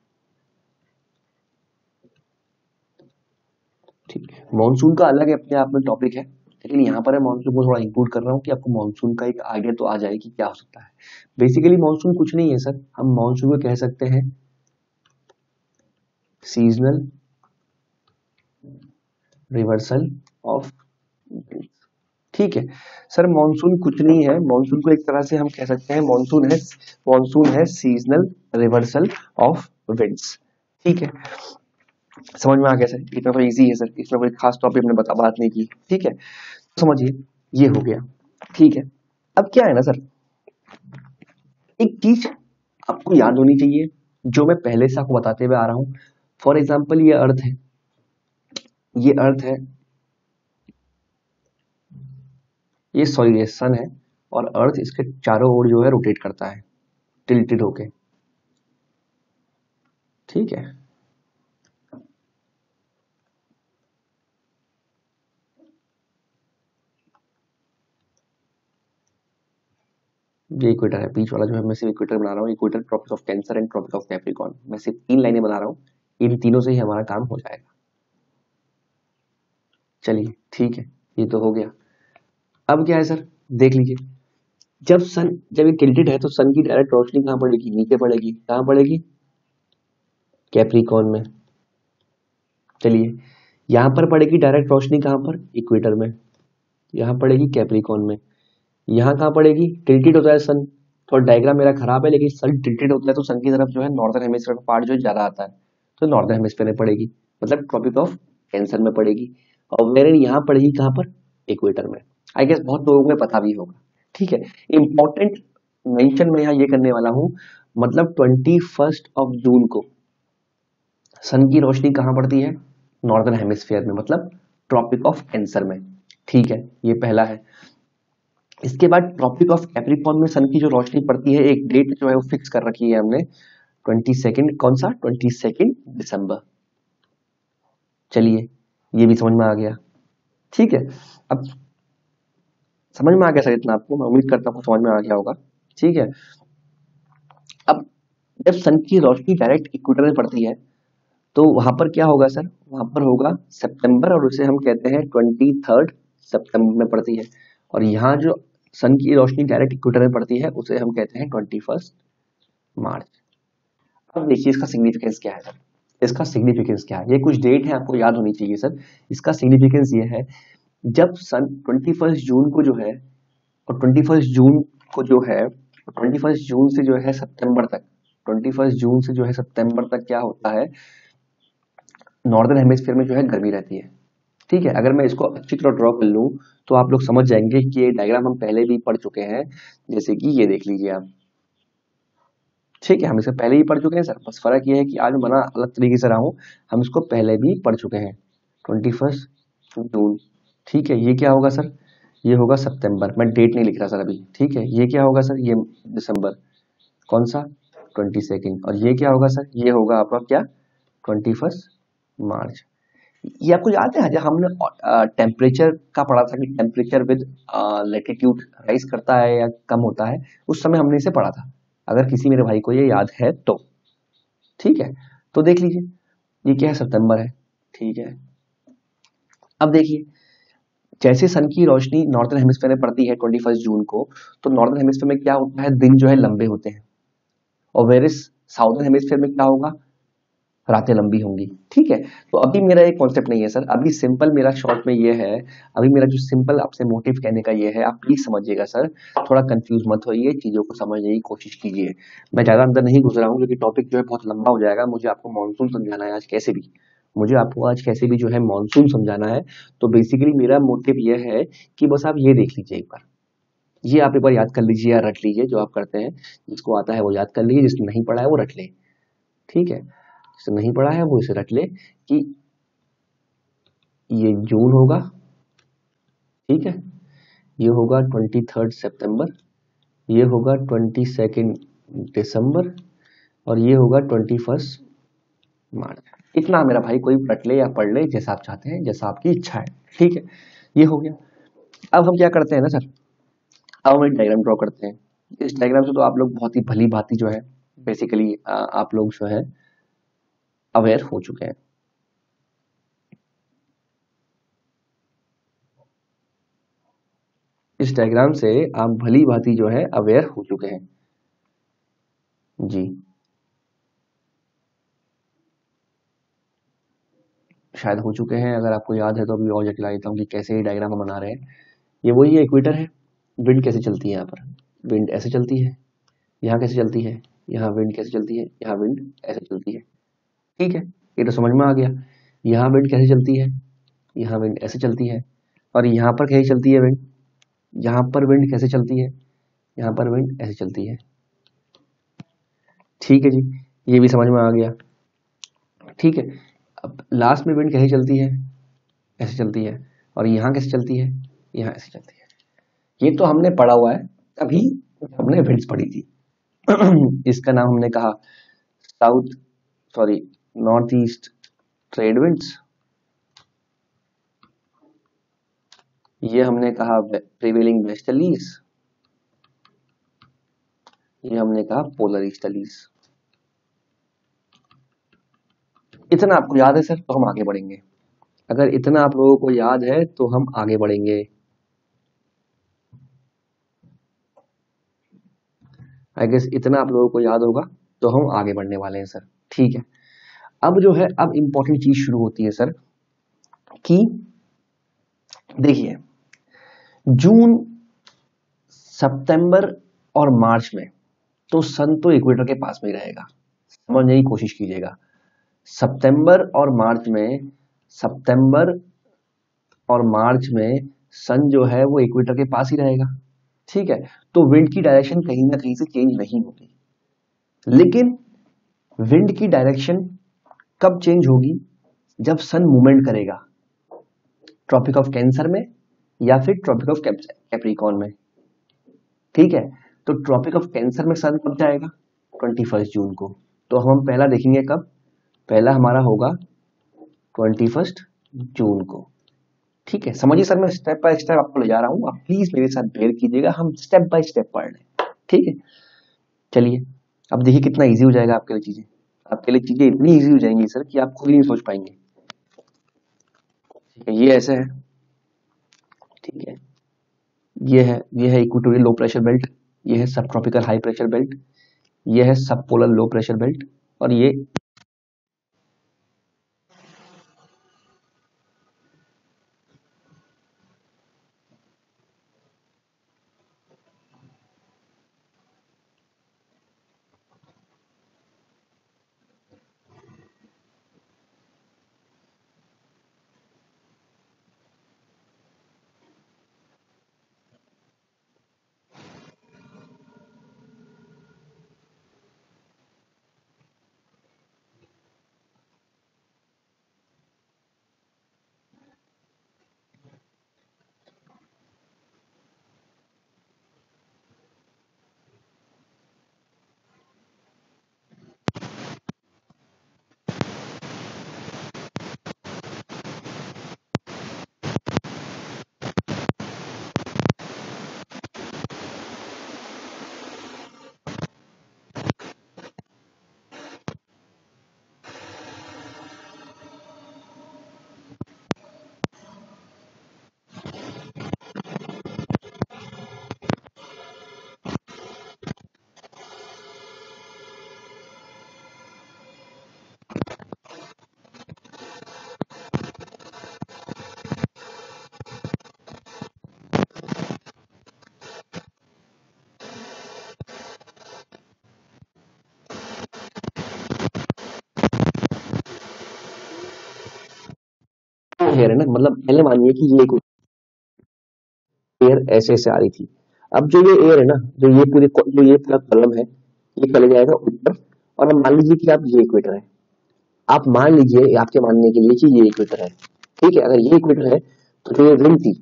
ठीक है, मानसून का अलग है अपने आप में टॉपिक है, लेकिन यहाँ पर मैं मानसून को थोड़ा इंक्लूड कर रहा हूँ कि आपको मानसून का एक आइडिया तो आ जाए कि क्या हो सकता है। बेसिकली मानसून कुछ नहीं है सर, हम मानसून को कह सकते हैं सीजनल रिवर्सल ऑफ। ठीक है सर, मानसून कुछ नहीं है, मानसून को एक तरह से हम कह सकते हैं, मानसून है सीजनल रिवर्सल ऑफ विंड्स। ठीक है, समझ में आ गया सर, इतना तो इजी है सर, इसमें कोई खास टॉपिक हमने बात नहीं की। ठीक है, समझिए ये हो गया। ठीक है, अब क्या है ना सर, एक चीज आपको याद होनी चाहिए, जो मैं पहले से आपको बताते हुए आ रहा हूं। फॉर एग्जाम्पल ये अर्थ है, ये अर्थ है, ये सॉरी ये सन है, और अर्थ इसके चारों ओर जो है रोटेट करता है टिल्टेड होके। ठीक है, ये इक्वेटर है, बीच वाला जो है मैं सिर्फ इक्वेटर बना रहा हूँ, equator, tropic of cancer and tropic of capricorn. मैं सिर्फ 3 लाइनें बना रहा हूँ, इन तीनों से ही हमारा काम हो जाएगा। चलिए ठीक है, ये तो हो गया। अब क्या है सर, देख लीजिए, जब ये टिल्टेड है तो सन की डायरेक्ट रोशनी कहाँ पड़ेगी, नीचे पड़ेगी, कहाँ पड़ेगी, कैप्रिकॉर्न में। चलिए, यहाँ पर पड़ेगी डायरेक्ट रोशनी कहाँ पर, इक्वेटर में, यहाँ पड़ेगी कैप्रिकॉर्न में। यहाँ कहाँ पड़ेगी, टिल्टेड होता है सन, थोड़ा डायग्राम मेरा खराब है, लेकिन सन टिल्टेड होता है तो सन की तरफ जो है नॉर्दर्न हेमिस्फीयर का पार्ट जो है ज्यादा आता है, तो नॉर्दर्न हेमिस्फीयर में पड़ेगी, मतलब ट्रॉपिक ऑफ कैंसर में पड़ेगी। और वेरन यहाँ पड़ेगी कहाँ पर, इक्वेटर में। आई गेस बहुत लोगों को पता भी होगा। ठीक है, इंपॉर्टेंट मेंशन मैं यहाँ ये करने वाला हूँ, मतलब 21 को सन की रोशनी कहाँ पड़ती है? नॉर्दर्न हेमिस्फीयर में, मतलब ट्रॉपिक ऑफ कैंसर में। ठीक है, ये पहला है। इसके बाद ट्रॉपिक ऑफ कैप्रिकॉर्न में सन की जो रोशनी पड़ती है, एक डेट जो है वो फिक्स कर रखी है हमने, 22, कौन सा? 22 दिसंबर। चलिए, ये भी समझ में आ गया। ठीक है, अब समझ में आ गया सर इतना आपको? मैं उम्मीद करता हूँ समझ में आ गया होगा। ठीक है, अब जब सन की रोशनी डायरेक्ट इक्वेटर में पड़ती है तो वहां पर क्या होगा सर? वहां पर होगा सितंबर, और उसे हम कहते हैं 23 सितंबर में पड़ती है। और यहाँ जो सन की रोशनी डायरेक्ट इक्वेटर में पड़ती है उसे हम कहते हैं 21 मार्च। अब देखिए इसका सिग्निफिकेंस क्या है सर? इसका सिग्निफिकेंस क्या है? ये कुछ डेट है, आपको याद होनी चाहिए सर। इसका सिग्निफिकेंस ये है, जब सन 21 जून को जो है, और 21 जून को जो है, 21 जून से जो है सितंबर तक, 21 जून से जो है सितंबर तक क्या होता है, नॉर्दर्न हेमिस्फीयर में जो है गर्मी रहती है। ठीक है, अगर मैं इसको अच्छी तरह ड्रॉ कर लूं तो आप लोग समझ जाएंगे कि ये डायग्राम हम पहले भी पढ़ चुके हैं। जैसे कि ये देख लीजिए आप। ठीक है, हम इसे पहले ही पढ़ चुके हैं सर, बस फर्क ये है कि आज मैं बना अलग तरीके से रहा हूं। हम इसको पहले भी पढ़ चुके हैं। 21 जून, ठीक है, ये क्या होगा सर? ये होगा सितंबर। मैं डेट नहीं लिख रहा सर अभी। ठीक है, ये क्या होगा सर? ये दिसंबर। कौन सा? 22। और ये क्या होगा सर? ये होगा आपका क्या? 21 मार्च। ये आपको याद है जब हमने टेम्परेचर का पढ़ा था कि टेम्परेचर विद लेटिट्यूड राइज करता है या कम होता है, उस समय हमने इसे पढ़ा था। अगर किसी मेरे भाई को ये याद है तो। ठीक है, तो देख लीजिए, ये क्या है? सितंबर है। ठीक है, अब देखिए, जैसे सन की रोशनी नॉर्दर्न हेमिस्फीयर में पड़ती है 21 जून को, तो नॉर्दर्न हेमिस्फीयर में क्या होता है? दिन जो है लंबे होते हैं। और वेरिस साउदर्न हेमिस्फीयर में क्या होगा? रातें लंबी होंगी। ठीक है, तो अभी मेरा एक कॉन्सेप्ट नहीं है सर, अभी सिंपल मेरा शॉर्ट में ये है, अभी मेरा जो सिंपल आपसे मोटिव कहने का ये है, आप प्लीज समझिएगा सर, थोड़ा कंफ्यूज मत होइए, चीजों को समझने की कोशिश कीजिए। मैं ज्यादा अंदर नहीं घुस रहा हूँ क्योंकि टॉपिक जो है बहुत लंबा हो जाएगा। मुझे आपको मानसून समझाना है आज कैसे भी, मुझे आपको आज कैसे भी जो है मानसून समझाना है। तो बेसिकली मेरा मोटिव ये है कि बस आप ये देख लीजिए एक बार, ये आप एक बार याद कर लीजिए या रट लीजिए, जो आप करते हैं। जिसको आता है वो याद कर लीजिए, जिसने नहीं पढ़ा है वो रट ले। ठीक है, जिसने नहीं पढ़ा है वो इसे रट ले कि ये जून होगा। ठीक है, ये होगा 23 सितंबर, ये होगा 22 दिसंबर, और ये होगा 21 मार्च। इतना मेरा भाई कोई रट ले या पढ़ ले, जैसा आप चाहते हैं, जैसा आपकी इच्छा है। ठीक है, ये हो गया। अब हम क्या करते हैं ना सर, अब हम एक डायग्राम ड्रॉ करते हैं। इस डायग्राम से तो आप लोग बहुत ही भली भांति जो है बेसिकली आप लोग जो है अवेयर हो चुके हैं। इस डायग्राम से आप भली भांति जो है अवेयर हो चुके हैं जी। शायद हो चुके हैं, अगर आपको याद है तो अभी और जटिला देता हूँ कि कैसे ये डायग्राम हम बना रहे हैं। ये वही इक्वेटर है। विंड कैसे चलती है? यहाँ पर विंड ऐसे चलती है, यहाँ कैसे चलती है, यहाँ विंड कैसे चलती है, यहाँ विंड ऐसे चलती है। ठीक है, ये तो समझ में आ गया। यहाँ विंड कैसे चलती है, यहाँ विंड ऐसे चलती है। और यहाँ पर कैसे चलती है विंड, यहाँ पर विंड कैसे चलती है, यहाँ पर विंड ऐसे चलती है। ठीक है जी, ये भी समझ में आ गया। ठीक है, अब लास्ट में विंड कैसे चलती है? ऐसे चलती है। और यहाँ कैसे चलती है? यहाँ ऐसे चलती है। ये तो हमने पढ़ा हुआ है, अभी हमने विंड्स पढ़ी थी। इसका नाम हमने कहा नॉर्थ ईस्ट ट्रेड विंड्स, ये हमने कहा प्रिवेलिंग वेस्टर्लीज, ये हमने कहा पोलर ईस्टर्लीज। इतना आपको याद है सर तो हम आगे बढ़ेंगे। अगर इतना आप लोगों को याद है तो हम आगे बढ़ेंगे। आई गेस इतना आप लोगों को याद होगा तो हम आगे बढ़ने वाले हैं सर। ठीक है, अब जो है, अब इंपॉर्टेंट चीज शुरू होती है सर कि देखिए, जून, सितंबर और मार्च में तो सन तो इक्वेटर के पास में ही रहेगा, समझने की कोशिश कीजिएगा। सितंबर और मार्च में सन जो है वो इक्वेटर के पास ही रहेगा। ठीक है, तो विंड की डायरेक्शन कहीं ना कहीं से चेंज नहीं होगी। लेकिन विंड की डायरेक्शन कब चेंज होगी? जब सन मूवमेंट करेगा, ट्रॉपिक ऑफ कैंसर में या फिर ट्रॉपिक ऑफ कैप्रिकॉर्न में। ठीक है, तो ट्रॉपिक ऑफ कैंसर में सन कब जाएगा? 21 जून को। तो हम पहला देखेंगे कब? पहला हमारा होगा 21 जून को। ठीक है, समझिए सर, मैं स्टेप बाय स्टेप आपको ले जा रहा हूँ, आप प्लीज मेरे साथ बेयर कीजिएगा, हम स्टेप बाय स्टेप पढ़ लें। ठीक है, चलिए अब देखिए कितना इजी हो जाएगा आपके लिए चीजें। आपके लिए चीजें इतनी इजी हो जाएंगी सर कि आप खुद ही नहीं सोच पाएंगे। ठीक है, ये ऐसे है। ठीक है, ये है इक्वेटोरियल लो प्रेशर बेल्ट, ये है सब ट्रॉपिकल हाई प्रेशर बेल्ट, ये है सब पोलर लो प्रेशर बेल्ट, और ये हेयर है ना, मतलब पहले मानिए कि ये एक एयर ऐसे ऐसे आ रही थी। अब जो ये एयर है ना, जो ये पूरा कॉलम है, ये चले जाएगा ऊपर। और अब मान लीजिए कि आप ये इक्वेटर है, आप मान लीजिए आपके मानने के लिए कि ये इक्वेटर है। ठीक है, अगर ये इक्वेटर है तो जो ये रिंग थी,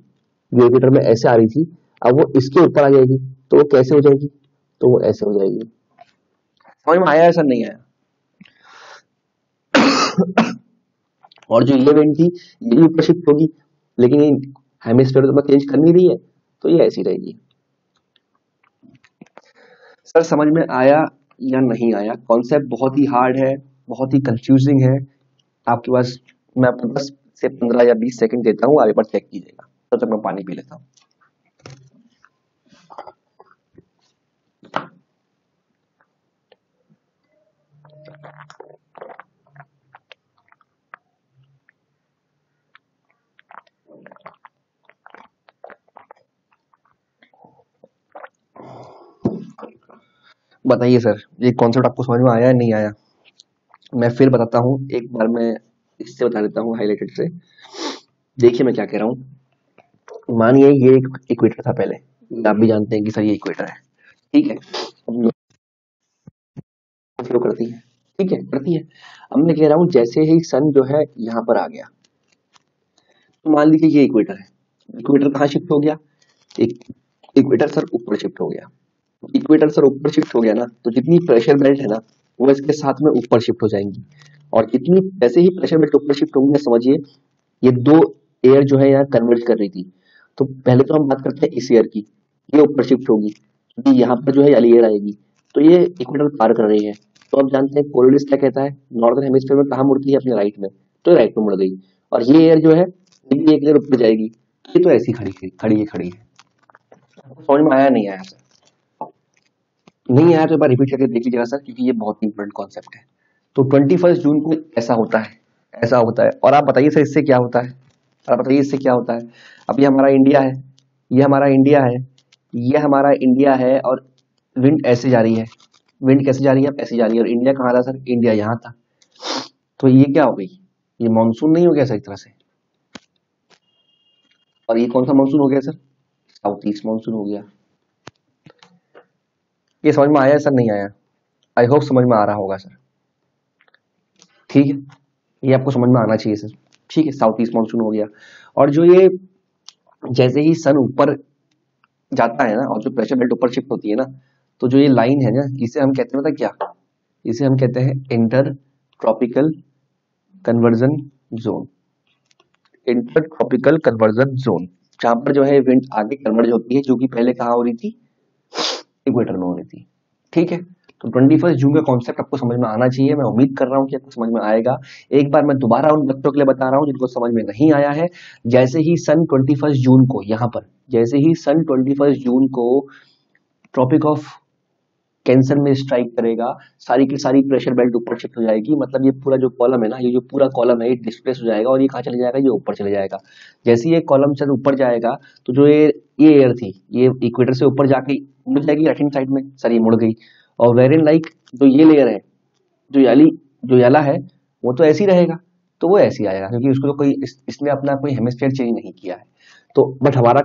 जो इक्वेटर में ऐसे आ रही थी, अब वो इसके ऊपर आ जाएगी, तो वो कैसे हो जाएगी? तो वो ऐसे हो जाएगी। समझ में आया, ऐसा नहीं आया? और जो ये विंड थी, ये भी ऊपर शिफ्ट होगी, लेकिन ये हेमिस्फीयर तो मैं चेंज कर नहीं रही है, तो ये ऐसी रहेगी। सर समझ में आया या नहीं आया? कॉन्सेप्ट बहुत ही हार्ड है, बहुत ही कंफ्यूजिंग है आपके पास। मैं आपको 10 से 15 या 20 सेकंड देता हूँ, आगे पर चेक कीजिएगा, तब तक मैं पानी पी लेता हूँ। बताइए सर, ये कॉन्सेप्ट आपको समझ में आया या नहीं आया? मैं फिर बताता हूँ, एक बार मैं इससे बता देता हूँ हाईलाइटेड से। देखिए मैं क्या कह रहा हूँ। मानिए ये एक इक्वेटर था पहले, आप भी जानते हैं कि सर ये इक्वेटर है। ठीक है, अब फ्लो करती है। ठीक है, करती है। अब मैं कह रहा हूँ जैसे ही सन जो है यहाँ पर आ गया, तो मान लीजिए ये इक्वेटर है। इक्वेटर कहाँ शिफ्ट हो गया? एक इक्वेटर सर ऊपर शिफ्ट हो गया। इक्वेटर सर ऊपर शिफ्ट हो गया ना, तो जितनी प्रेशर बेल्ट है ना, वो इसके साथ में ऊपर शिफ्ट हो जाएंगी। और जितनी जैसे ही प्रेशर बेल्ट ऊपर शिफ्ट होंगे, समझिए ये दो एयर जो है यहाँ कन्वर्ज कर रही थी। तो पहले तो हम बात करते हैं इस एयर की, ये ऊपर शिफ्ट होगी, क्योंकि यहाँ पर जो है वाली एयर आएगी, तो ये इक्वेटर पार कर रही है। तो आप जानते हैं पोलरिस क्या कहता है, नॉर्दर्न हेमिस्फीयर में कहाँ मुड़ती है? अपने राइट में, तो राइट में मुड़ गई। और ये एयर जो है, ये भी एक एयर ऊपर जाएगी, ये तो ऐसी खड़ी है। समझ में आया नहीं आया सर? नहीं आया तो एक बार रिपीट करके देख लीजिएगा सर, क्योंकि ये बहुत ही इंपॉर्टेंट कॉन्सेप्ट है। तो 21 जून को ऐसा होता है, ऐसा होता है। और आप बताइए सर इससे क्या होता है? और बताइए इससे क्या होता है? अब ये हमारा इंडिया है, ये हमारा इंडिया है, ये हमारा इंडिया है, और विंड ऐसे जा रही है। विंड कैसे जा रही है? ऐसे जा रही है। और इंडिया कहाँ था सर? इंडिया यहाँ था। तो ये क्या हो गई? ये मानसून नहीं हो गया सर एक तरह से? और ये कौन सा मानसून हो गया सर? साउथ ईस्ट मानसून हो गया। ये समझ में आया सर नहीं आया? आई होप समझ में आ रहा होगा सर। ठीक है, ये आपको समझ में आना चाहिए सर। ठीक है, साउथ ईस्ट मानसून हो गया। और जो ये जैसे ही सन ऊपर जाता है ना और जो प्रेशर बेल्ट ऊपर शिफ्ट होती है ना, तो जो ये लाइन है ना, इसे हम कहते हैं पता क्या, इसे हम कहते हैं inter tropical conversion zone. Inter tropical conversion zone, जहां पर जो है विंड आगे कन्वर्ज होती है, जो कि पहले कहाँ हो रही थी, इक्वेटर में हो रही थी। ठीक है, तो 21 जून का कॉन्सेप्ट आपको समझ में आना चाहिए। मैं उम्मीद कर रहा हूँ कि आपको समझ में आएगा। एक बार मैं दोबारा उन बच्चों के लिए बता रहा हूँ जिनको समझ में नहीं आया है। जैसे ही सन 21 जून को यहाँ पर, जैसे ही सन 21 जून को ट्रॉपिक ऑफ कैंसर में स्ट्राइक करेगा, सारी की सारी प्रेशर बेल्ट ऊपर शिफ्ट हो जाएगी। मतलब ये पूरा जो कॉलम है ना, ये जो पूरा कॉलम है, ये डिस्प्लेस हो जाएगा और ये कहाँ चले जाएगा, ये ऊपर चले जाएगा। जैसे ये कॉलम सर ऊपर जाएगा, तो जो ये एयर थी, ये इक्वेटर से ऊपर जाके मुड़ जाएगी राइट हैंड साइड में, सर ये मुड़ गई। और वेरिन लाइक जो ये लेयर है, जो याला है, वो तो ऐसे ही रहेगा, तो वो ऐसे ही आएगा, क्योंकि उसको तो कोई इसने अपना कोई हेमिस्फीयर चेंज नहीं किया है। तो बट हमारा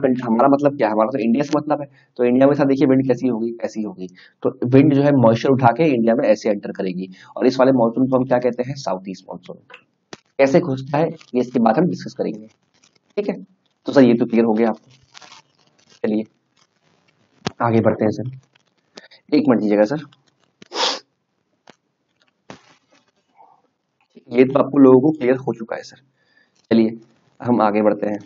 मतलब क्या है, हमारा तो इंडिया से मतलब है। तो इंडिया में साथ देखिए विंड कैसी होगी, ऐसी होगी। तो विंड जो है मॉइस्चर उठा के इंडिया में ऐसे एंटर करेगी, और इस वाले मानसून को हम क्या कहते हैं, साउथ ईस्ट मानसून। कैसे घुसता है, ये इसके बाद हम डिस्कस करेंगे। ठीक है, तो सर ये तो क्लियर हो गया आपको। चलिए आगे बढ़ते हैं सर। एक मिनट दीजिएगा सर। ये तो आपको लोगों को क्लियर हो चुका है सर। चलिए हम आगे बढ़ते हैं।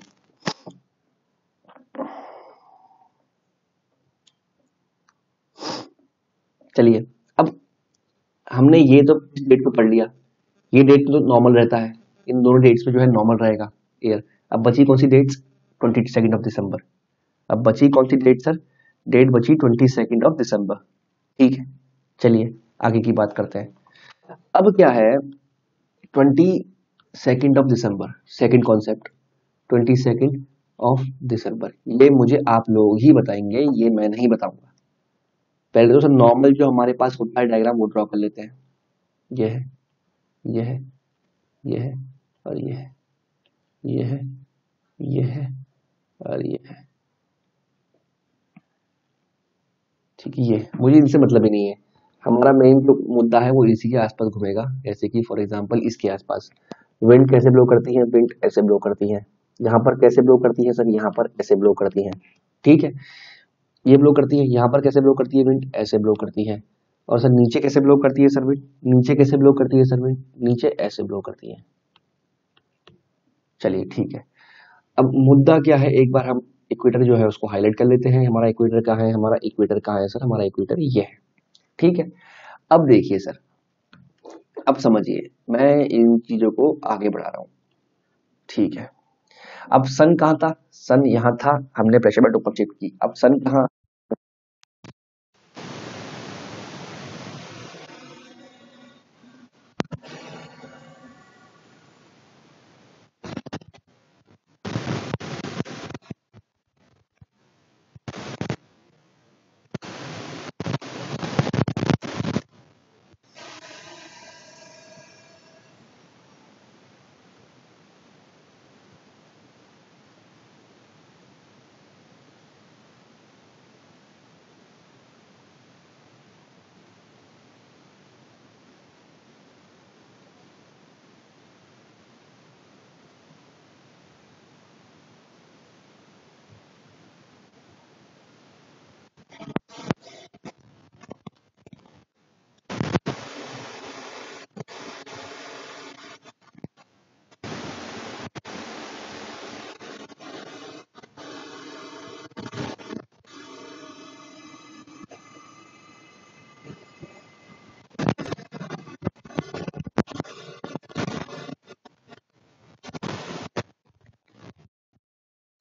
चलिए, अब हमने ये तो इस डेट को पढ़ लिया, ये डेट तो नॉर्मल रहता है, इन दोनों डेट्स में जो है नॉर्मल रहेगा ईयर। अब बची कौन सी डेट्स, 22 दिसंबर। अब बची कौन सी डेट सर, डेट बची 22 दिसंबर। ठीक है, चलिए आगे की बात करते हैं। अब क्या है 22 दिसंबर, सेकंड कॉन्सेप्ट, 22 दिसंबर, ये मुझे आप लोग ही बताएंगे, ये मैं नहीं बताऊंगा। पहले तो सर नॉर्मल जो हमारे पास होता है डायग्राम वो ड्रॉ कर लेते हैं। ये है, ये है, ये है, और ये है, ये है, ये है, और ये है। ठीक है, ये मुझे इनसे मतलब ही नहीं है। हमारा मेन जो मुद्दा है वो इसी के आसपास घूमेगा। जैसे कि फॉर एग्जांपल इसके आसपास विंड कैसे ब्लो करती है, विंड ऐसे ब्लो करती है। यहाँ पर कैसे ब्लो करती है सर, यहाँ पर ऐसे ब्लो करती है। ठीक है, ये ब्लो करती है, यहाँ पर कैसे ब्लो करती है विंड, ऐसे ब्लो करती है। और सर नीचे कैसे ब्लो करती है सर विंड, नीचे कैसे ब्लो करती है सर विंड, नीचे ऐसे ब्लो करती है। चलिए ठीक है, अब मुद्दा क्या है, एक बार हम इक्वेटर जो है उसको हाईलाइट कर लेते हैं। हमारा इक्वेटर कहाँ है, हमारा इक्वेटर कहाँ है सर, हमारा इक्वेटर ये है। ठीक है, अब देखिए सर, अब समझिए, मैं इन चीजों को आगे बढ़ा रहा हूँ। ठीक है, अब सन कहाँ था, सन यहाँ था, हमने प्रेशर बेल्ट ऊपर शिफ्ट की। अब सन कहाँ,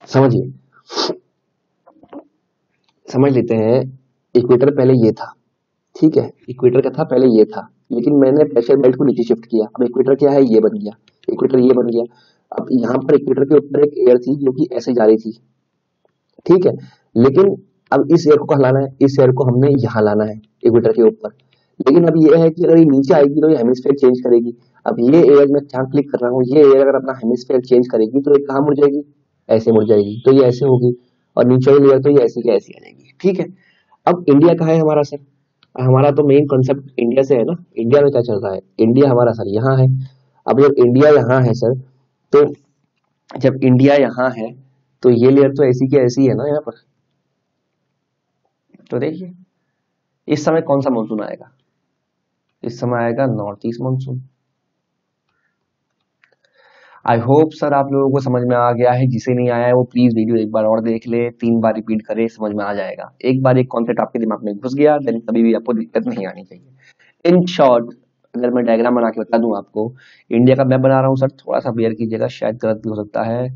समझिए, समझ लेते हैं। इक्वेटर पहले ये था, ठीक है, इक्वेटर का था पहले ये था, लेकिन मैंने प्रेशर बेल्ट को नीचे शिफ्ट किया। अब इक्वेटर क्या है, ये बन गया, इक्वेटर ये बन गया। अब यहाँ पर इक्वेटर के ऊपर एक एयर थी जो कि ऐसे जा रही थी। ठीक है, लेकिन अब इस एयर को कहाँ लाना है, इस एयर को हमने यहाँ लाना है इक्वेटर के ऊपर। लेकिन अब ये है कि अगर ये नीचे आएगी तो ये हेमिस्फीयर चेंज करेगी। अब ये एयर मैं जहाँ क्लिक कर रहा हूँ, ये एयर अगर अपना हेमिस्फीयर चेंज करेगी तो ये कहाँ मुड़ जाएगी, ऐसे मुड़ जाएगी, तो ये ऐसे होगी। और नीचे वाली लेयर तो ये ऐसी की ऐसी आ जाएगी। ठीक है, अब इंडिया कहाँ है हमारा सर, हमारा तो मेन कॉन्सेप्ट इंडिया से है ना, इंडिया में क्या चल रहा है, इंडिया हमारा सर यहाँ है। अब जब इंडिया यहाँ है सर, तो जब इंडिया यहाँ है तो ये लेयर तो ऐसी की ऐसी है ना यहाँ पर। तो देखिए इस समय कौन सा मानसून आएगा, इस समय आएगा north east monsoon. I hope sir आप लोगों को समझ में आ गया है, जिसे नहीं आया है वो प्लीज वीडियो एक बार और देख ले, 3 बार रिपीट करे, समझ में आ जाएगा। एक बार एक कॉन्सेप्ट आपके दिमाग में घुस गया देन कभी भी आपको दिक्कत नहीं आनी चाहिए। इन शॉर्ट अगर मैं डायग्राम बना के बता दूं आपको, इंडिया का मैप बना रहा हूँ सर, थोड़ा सा बेयर कीजिएगा, शायद गलत भी हो सकता है,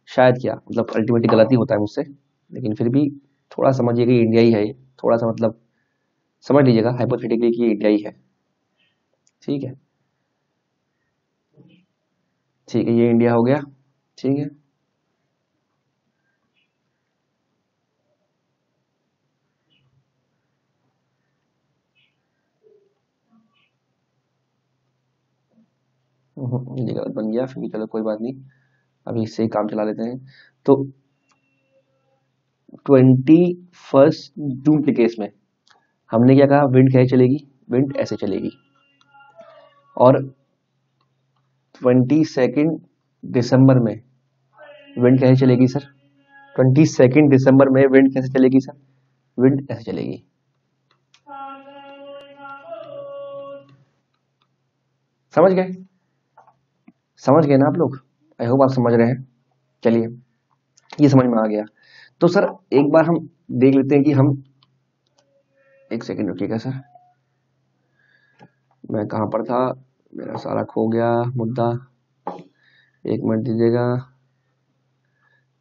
शायद क्या मतलब अल्टीमेटली गलत ही होता है मुझसे, लेकिन फिर भी थोड़ा समझिएगा इंडिया ही है ये, थोड़ा सा मतलब समझ लीजिएगा हाइपोथेटिकली कि इंडिया ही है। ठीक है, ठीक है, ये इंडिया हो गया। ठीक है, ये गलत बन गया, फिर भी चलो कोई बात नहीं, अभी इससे ही काम चला लेते हैं। तो 21 जून के केस में हमने क्या कहा, विंड कैसे चलेगी, विंड ऐसे चलेगी। और 22 दिसंबर में विंड कैसे चलेगी सर, 22 दिसंबर में विंड कैसे चलेगी सर, विंड ऐसे चलेगी। समझ गए, समझ गए ना आप लोग, आई होप आप समझ रहे हैं। चलिए ये समझ में आ गया। तो सर एक बार हम देख लेते हैं कि हम, एक सेकंड रुकिएगा सर, मैं कहां पर था, मेरा सारा खो गया मुद्दा, एक मिनट दीजिएगा।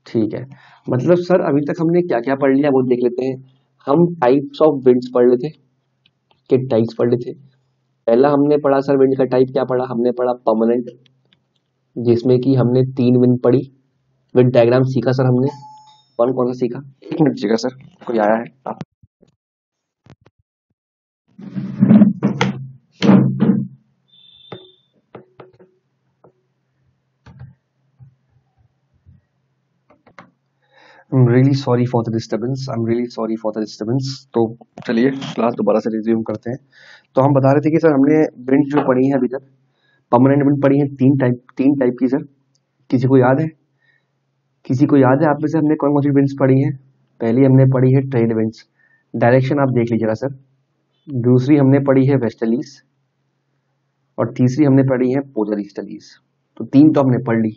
ठीक है, मतलब सर अभी तक हमने क्या क्या पढ़ लिया वो देख लेते हैं। हम टाइप्स ऑफ विंड्स पढ़ लेते, कि टाइप्स पढ़ लेते। पहला हमने पढ़ा सर विंड का टाइप क्या पढ़ा, हमने पढ़ा परमानेंट, जिसमें कि हमने 3 विंड पढ़ी, विंड डायग्राम सीखा सर हमने। कौन कौन सा सीखा, एक मिनट दीजिएगा सर, कोई आया है आप। I'm really sorry for the disturbance. I'm really sorry for the disturbance. तो चलिए क्लास दोबारा से रिज्यूम करते हैं। तो हम बता रहे थे कि सर हमने विंड जो पढ़ी है अभी तक, परमानेंट विंड पढ़ी है, तीन टाइप की सर। किसी को याद है, किसी को याद है आप में से हमने कौन कौन सी विंड्स पढ़ी है। पहली हमने पढ़ी है ट्रेड विंड्स, डायरेक्शन आप देख लीजिएगा सर। दूसरी हमने पढ़ी है वेस्टर्लीज, और तीसरी हमने पढ़ी है पोलर ईस्टर्लीज। तो 3 तो हमने पढ़ ली।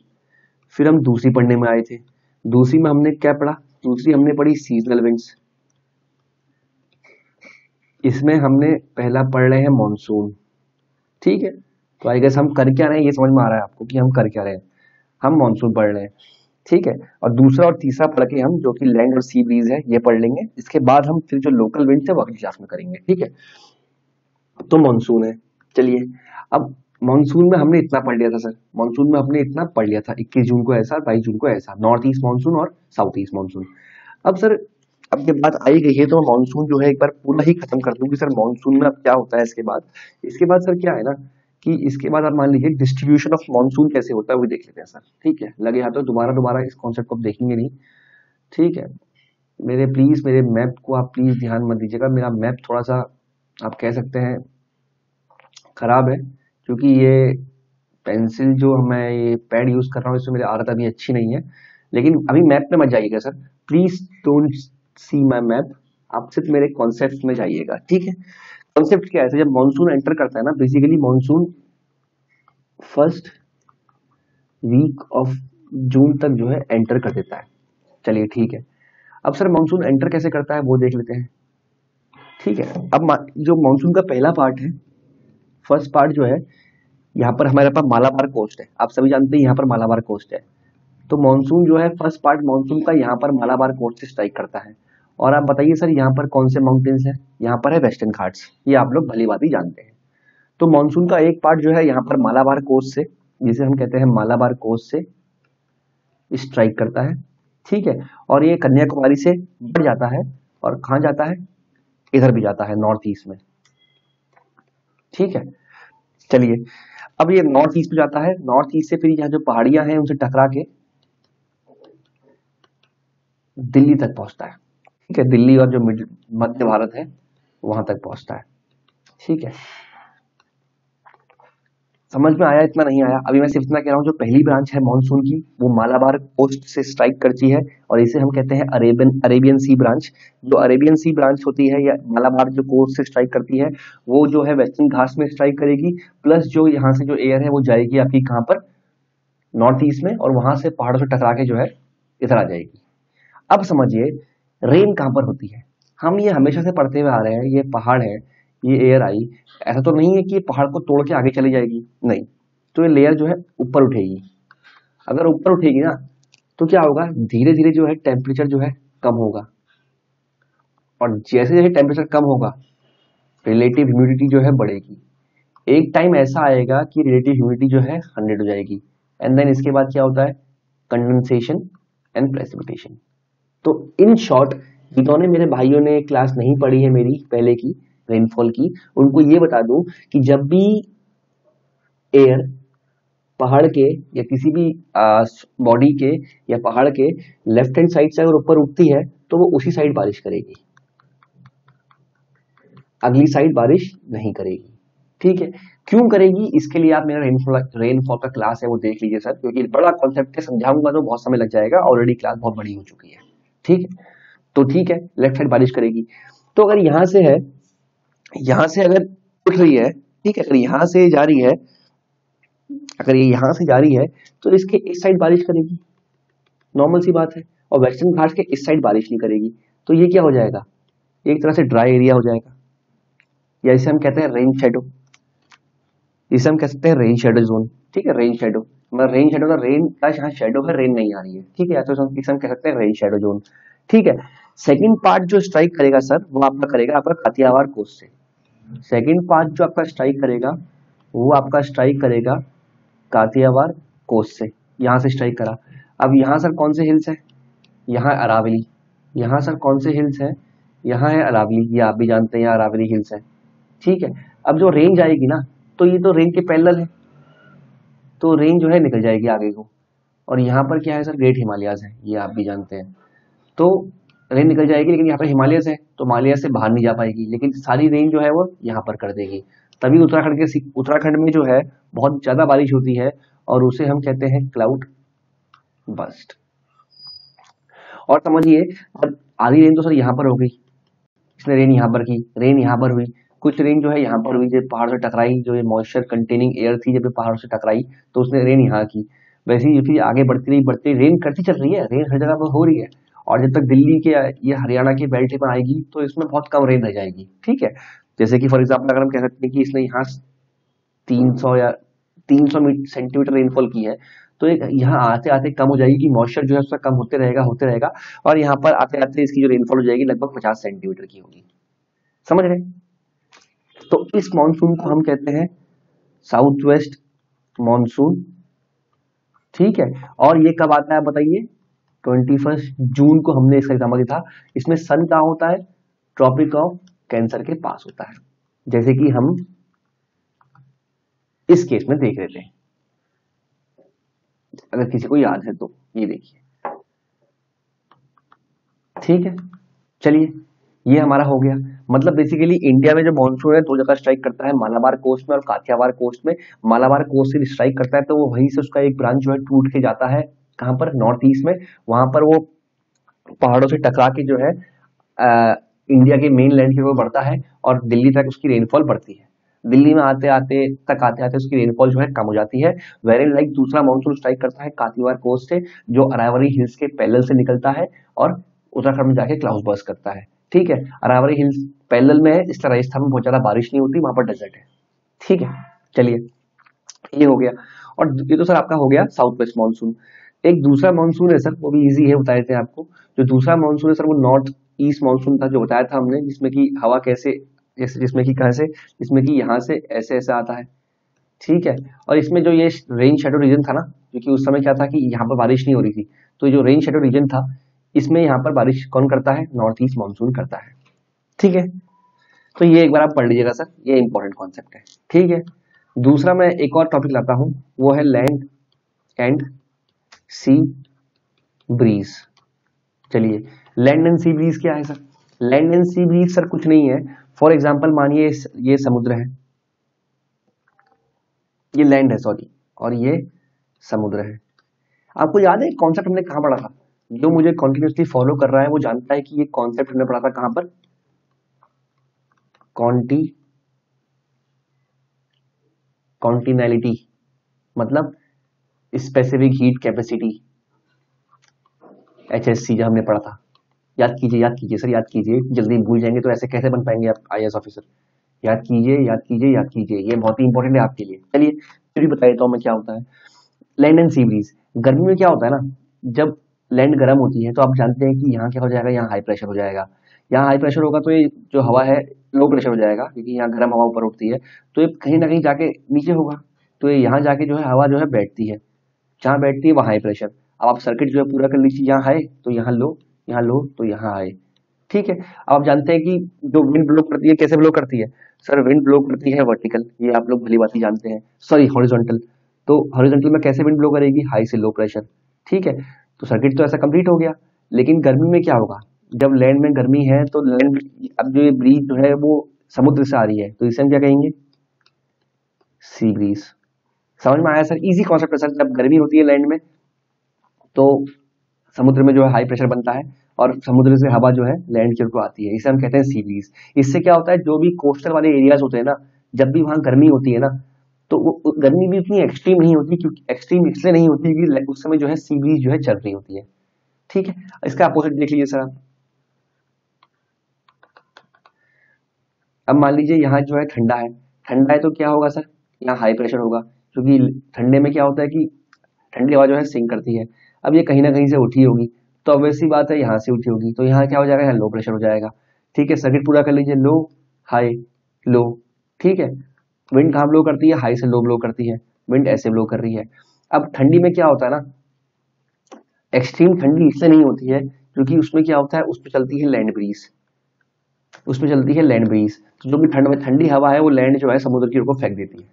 फिर हम दूसरी पढ़ने में आए थे, दूसरी में हमने क्या पढ़ा, दूसरी हमने पढ़ी सीजनल विंड्स। इसमें हमने पहला पढ़ रहे हैं मॉनसून। ठीक है, तो आई गेस हम कर क्या रहे हैं ये समझ में आ रहा है आपको कि हम कर क्या रहे हैं, हम मॉनसून पढ़ रहे हैं। ठीक है, और दूसरा और तीसरा पढ़ के हम, जो कि लैंड और सी ब्रीज है, ये पढ़ लेंगे। इसके बाद हम फिर जो लोकल विंड है वो अगली क्लास में करेंगे। ठीक है, तो मॉनसून है। चलिए अब मॉनसून में हमने इतना पढ़ लिया था सर, मॉनसून में हमने इतना पढ़ लिया था, 21 जून को ऐसा, 22 जून को ऐसा, नॉर्थ ईस्ट मानसून और साउथ ईस्ट मानसून। अब सर अब ये बात आई गई है तो मानसून जो है एक बार पूरा ही खत्म कर दूं कि सर मानसून में अब क्या होता है। इसके बाद सर क्या है ना, कि इसके बाद आप मान लीजिए डिस्ट्रीब्यूशन ऑफ मानसून कैसे होता है वो देख लेते हैं सर। ठीक है, लगे हाथों दोबारा दोबारा इस कॉन्सेप्ट को आप देखेंगे नहीं। ठीक है, मेरे मैप को आप प्लीज ध्यान मत दीजिएगा, मेरा मैप थोड़ा सा आप कह सकते हैं खराब है, क्योंकि ये पेंसिल जो मैं ये पैड यूज कर रहा हूँ इसमें मेरी आदत अभी अच्छी नहीं है। लेकिन अभी मैप में मत जाइएगा sir, please don't see my map, आप सिर्फ मेरे कॉन्सेप्ट में जाइएगा। ठीक है, कॉन्सेप्ट क्या है, जब मानसून एंटर करता है ना, basically monsoon first week of June तक जो है एंटर कर देता है। चलिए ठीक है, अब सर मानसून एंटर कैसे करता है वो देख लेते हैं। ठीक है, अब जो मानसून का पहला पार्ट है, फर्स्ट पार्ट जो है, यहाँ पर हमारे पास मालाबार कोस्ट है, आप सभी जानते हैं यहाँ पर मालाबार कोस्ट है। तो मानसून जो है फर्स्ट पार्ट मानसून का यहाँ पर मालाबार कोस्ट से स्ट्राइक करता है। और आप बताइए सर यहाँ पर कौन से माउंटेन्स है, यहाँ पर है वेस्टर्न घाट्स, ये आप लोग भली बात ही जानते हैं। तो मानसून का एक पार्ट जो है यहाँ पर मालाबार कोस्ट से, जिसे हम कहते हैं मालाबार कोस्ट से स्ट्राइक करता है। ठीक है, और ये कन्याकुमारी से बढ़ जाता है और कहाँ जाता है, इधर भी जाता है नॉर्थ ईस्ट में। ठीक है, चलिए अब ये नॉर्थ ईस्ट में जाता है, नॉर्थ ईस्ट से फिर यहाँ जो पहाड़ियां हैं उनसे टकरा के दिल्ली तक पहुंचता है। ठीक है, दिल्ली और जो मध्य भारत है वहां तक पहुंचता है। ठीक है, समझ में आया? इतना नहीं आया? अभी मैं सिर्फ इतना कह रहा हूँ, जो पहली ब्रांच है मॉनसून की वो मालाबार कोस्ट से स्ट्राइक करती है और इसे हम कहते हैं अरेबियन सी ब्रांच। जो अरेबियन सी ब्रांच होती है या मालाबार जो कोस्ट से स्ट्राइक करती है वो जो है वेस्टर्न घाट्स में स्ट्राइक करेगी, प्लस जो यहाँ से जो एयर है वो जाएगी आपकी कहाँ पर, नॉर्थ ईस्ट में, और वहां से पहाड़ों से टकरा के जो है इधर आ जाएगी। अब समझिए रेन कहाँ पर होती है। हम ये हमेशा से पढ़ते हुए आ रहे हैं, ये पहाड़ है, ये एयर आई, ऐसा तो नहीं है कि ये पहाड़ को तोड़ के आगे चली जाएगी, नहीं। तो ये लेयर जो है ऊपर उठेगी। अगर ऊपर उठेगी ना तो क्या होगा, धीरे धीरे जो है टेम्परेचर जो है कम होगा, और जैसे जैसे टेम्परेचर कम होगा रिलेटिव ह्यूमिडिटी जो है बढ़ेगी। एक टाइम ऐसा आएगा कि रिलेटिव ह्यूमिडिटी जो है 100 हो जाएगी, एंड देन इसके बाद क्या होता है, कंडेंसेशन एंड प्रेसिपिटेशन। तो इन शॉर्ट, जिन्होंने मेरे भाइयों ने क्लास नहीं पढ़ी है मेरी पहले की रेनफॉल की, उनको ये बता दूं कि जब भी एयर पहाड़ के या किसी भी बॉडी के या पहाड़ के लेफ्ट हैंड साइड से अगर ऊपर उठती है तो वो उसी साइड बारिश करेगी, अगली साइड बारिश नहीं करेगी। ठीक है, क्यों करेगी, इसके लिए आप मेरा रेनफॉल का क्लास है वो देख लीजिए सर, क्योंकि बड़ा कॉन्सेप्ट है, समझाऊंगा तो बहुत समय लग जाएगा, ऑलरेडी क्लास बहुत बड़ी हो चुकी है। ठीक है, तो ठीक है, लेफ्ट साइड बारिश करेगी। तो अगर यहां से है, यहां से अगर उठ रही है, ठीक है, अगर यहां से जा रही है, अगर ये यहां से जा रही है तो इसके इस साइड बारिश करेगी, नॉर्मल सी बात है, और वेस्टर्न घाट्स के इस साइड बारिश नहीं करेगी। तो ये क्या हो जाएगा, एक तरह से ड्राई एरिया हो जाएगा, या इसे हम कहते हैं रेन शेडो, इसे हम कह सकते हैं रेन शेडो जोन। ठीक है, रेन शेडो, मतलब रेन शेडो का रेन का यहाँ शेडो है, रेन नहीं आ रही है। ठीक है, तो इसे हम कह सकते हैं रेन शेडो जोन। ठीक है, सेकंड पार्ट जो स्ट्राइक करेगा सर वो आपका करेगा आपका कातियावार कोस्ट से। सेकंड पार्ट जो आपका स्ट्राइक करेगा वो आपका स्ट्राइक करेगा कातियावार कोस्ट से, यहाँ से स्ट्राइक करा। अब यहाँ सर कौन से हिल्स है, यहाँ अरावली, यहाँ सर कौन से हिल्स है, यहाँ है अरावली, ये आप भी जानते हैं यहाँ अरावली हिल्स है। ठीक है, अब जो रेंज आएगी ना तो ये तो रेंज के पैरेलल है, तो रेंज जो है निकल जाएगी आगे को, और यहाँ पर क्या है सर, ग्रेट हिमालयाज है, ये आप भी जानते हैं। तो रेंज निकल जाएगी, लेकिन यहाँ पर हिमालयस है तो हिमालय से बाहर नहीं जा पाएगी, लेकिन सारी रेंज जो है वो यहाँ पर कर देगी। तभी उत्तराखंड में जो है बहुत ज्यादा बारिश होती है, और उसे हम कहते हैं क्लाउड बस्ट। और समझिए, अब आधी रेंज तो सर यहाँ पर हो गई, इसने रेन यहाँ पर की, रेन यहाँ पर हुई, कुछ रेन जो है यहाँ पर हुई, जब पहाड़ से टकराई, जो ये मॉइस्चर कंटेनिंग एयर थी जब पहाड़ से टकराई तो उसने रेन यहाँ की। वैसे ही चीज आगे बढ़ती रही रेन करती चल रही है, रेन हर जगह पर हो रही है, और जब तक दिल्ली के या हरियाणा के बेल्ट पर आएगी तो इसमें बहुत कम रेन रह जाएगी। ठीक है, जैसे कि फॉर एग्जाम्पल अगर हम कह सकते हैं कि इसने यहाँ 300 या 300 सेंटीमीटर रेनफॉल की है, तो एक यहाँ आते आते कम हो जाएगी कि मॉइस्चर जो है उसका कम होते रहेगा, और यहाँ पर आते आते इसकी जो रेनफॉल हो जाएगी लगभग 50 सेंटीमीटर की होगी। समझ रहे? तो इस मॉनसून को हम कहते हैं साउथ वेस्ट मॉनसून। ठीक है, और ये कब आता है बताइए, 21 जून को हमने इसका एग्जाम्पल दिया था। इसमें सन कहाँ होता है, ट्रॉपिक ऑफ कैंसर के पास होता है, जैसे कि हम इस केस में देख रहे थे, अगर किसी को याद है तो ये देखिए। ठीक है, चलिए ये हमारा हो गया। मतलब बेसिकली इंडिया में जो मॉनसून है दो जगह स्ट्राइक करता है, मालाबार कोस्ट में और काठियावाड़ कोस्ट में। मालाबार कोस्ट से स्ट्राइक करता है तो वो वहीं से उसका एक ब्रांच जो है टूट के जाता है कहां पर, नॉर्थ ईस्ट में, वहां पर वो पहाड़ों से टकरा के जो है इंडिया के मेन लैंड की ओर बढ़ता है, और दिल्ली तक उसकी रेनफॉल बढ़ती है। दिल्ली में आते आते उसकी रेनफॉल जो है कम हो जाती है। वेरी लाइक दूसरा मानसून स्ट्राइक करता है कातिवार कोस्ट से, जो अरावली हिल्स के पैरेलल से निकलता है और उत्तराखंड में जाके क्लाउड बर्स्ट करता है। ठीक है, अरावली हिल्स पैरेलल में है, इसलिए राजस्थान में बहुत ज्यादा बारिश नहीं होती, वहां पर डेजर्ट है। ठीक है, चलिए ये हो गया। और ये तो सर आपका हो गया साउथ वेस्ट मानसून। एक दूसरा मानसून है सर, वो भी इजी है, बता देते हैं आपको। जो दूसरा मानसून है सर वो नॉर्थ ईस्ट मानसून था, जो बताया था हमने, जिसमें कि हवा कैसे, जैसे जिसमें कि कहां से, जिसमें कि यहाँ से ऐसे ऐसे आता है। ठीक है, और इसमें जो ये रेन शेडो रीजन था ना, क्योंकि उस समय क्या था कि यहाँ पर बारिश नहीं हो रही थी, तो जो रेन शेडो रीजन था इसमें यहाँ पर बारिश कौन करता है, नॉर्थ ईस्ट मानसून करता है। ठीक है, तो ये एक बार आप पढ़ लीजिएगा सर, ये इंपॉर्टेंट कॉन्सेप्ट है। ठीक है, दूसरा मैं एक और टॉपिक लाता हूं, वो है लैंड एंड सी ब्रीज। चलिए, लैंड एंड सी ब्रीज क्या है sir? Land and sea bridge sir कुछ नहीं है, फॉर एग्जाम्पल मानिए ये समुद्र है, ये लैंड है सॉरी, और ये समुद्र है। आपको याद है कॉन्सेप्ट हमने कहाँ पढ़ा था? जो मुझे कॉन्टिन्यूसली फॉलो कर रहा है वो जानता है कि ये कॉन्सेप्ट हमने पढ़ा था कहाँ पर? कॉन्टिनैलिटी मतलब स्पेसिफिक हीट कैपेसिटी, HSC जो हमने पढ़ा था। याद कीजिए सर, याद कीजिए, जल्दी भूल जाएंगे तो ऐसे कैसे बन पाएंगे आप IAS ऑफिसर। याद कीजिए, ये बहुत ही इंपॉर्टेंट है आपके लिए। चलिए फिर भी बता देता हूँ मैं क्या होता है लैंड एंड सी ब्रीज। गर्मी में क्या होता है ना, जब लैंड गर्म होती है तो आप जानते हैं कि यहाँ क्या हो जाएगा, यहाँ हाई प्रेशर हो जाएगा। यहाँ हाई प्रेशर होगा तो ये जो हवा है लो प्रेशर हो जाएगा, क्योंकि यहाँ गर्म हवा ऊपर उठती है, तो ये कहीं ना कहीं जाके नीचे होगा, तो ये यहाँ जाके जो है हवा जो है बैठती है, जहाँ बैठती है वहाँ हाई प्रेशर। अब आप सर्किट जो है पूरा कर लीजिए, यहाँ हाई तो यहाँ लो, यहाँ लो तो यहाँ हाई। ठीक है, अब आप जानते हैं कि जो विंड ब्लो करती है कैसे ब्लो करती है? सर विंड ब्लो करती है वर्टिकल, ये आप लोग भली बात जानते हैं, सॉरी हॉरिजॉन्टल। तो हॉरिजॉन्टल में कैसे विंड ब्लो करेगी? हाई से लो प्रेशर। ठीक है, तो सर्किट तो ऐसा कंप्लीट हो गया। लेकिन गर्मी में क्या होगा, जब लैंड में गर्मी है तो लैंड, अब जो ये ब्रीज जो है वो समुद्र से आ रही है, तो इसे हम क्या कहेंगे? Sea breeze. समझ में आया सर? इजी कॉन्सेप्ट है सर। जब गर्मी होती है लैंड में तो समुद्र में जो है हाई प्रेशर बनता है और समुद्र से हवा जो है लैंड की ओर को आती है, इसे हम कहते हैं सी ब्रीज। इससे क्या होता है, जो भी कोस्टल वाले एरियाज होते हैं ना, जब भी वहां गर्मी होती है ना, तो वो गर्मी भी इतनी एक्सट्रीम नहीं होती, क्योंकि एक्सट्रीम इसलिए नहीं होती क्योंकि उस समय जो है सी ब्रीज जो है चल रही होती है। ठीक है, इसका अपोजिट देख लीजिए सर आप। अब मान लीजिए यहाँ जो है ठंडा है, ठंडा है तो क्या होगा सर? यहाँ हाई प्रेशर होगा, क्योंकि ठंडे में क्या होता है कि ठंडी हवा जो है सिंक करती है। अब ये कहीं ना कहीं से उठी होगी, तो अब वैसी बात है यहाँ से उठी होगी, तो यहाँ क्या हो जाएगा? यहाँ लो प्रेशर हो जाएगा। ठीक है, सर्किट पूरा कर लीजिए, लो हाई लो। ठीक है, विंड कहाँ ब्लो करती है? हाई से लो ब्लो करती है, विंड ऐसे ब्लो कर रही है। अब ठंडी में क्या होता है ना, एक्सट्रीम ठंडी इसलिए नहीं होती है क्योंकि उसमें क्या होता है, उसमें चलती है लैंड ब्रीज, उसमें चलती है लैंड ब्रीज। तो जो भी ठंड में ठंडी हवा है वो लैंड जो है समुद्र की ओर को फेंक देती है,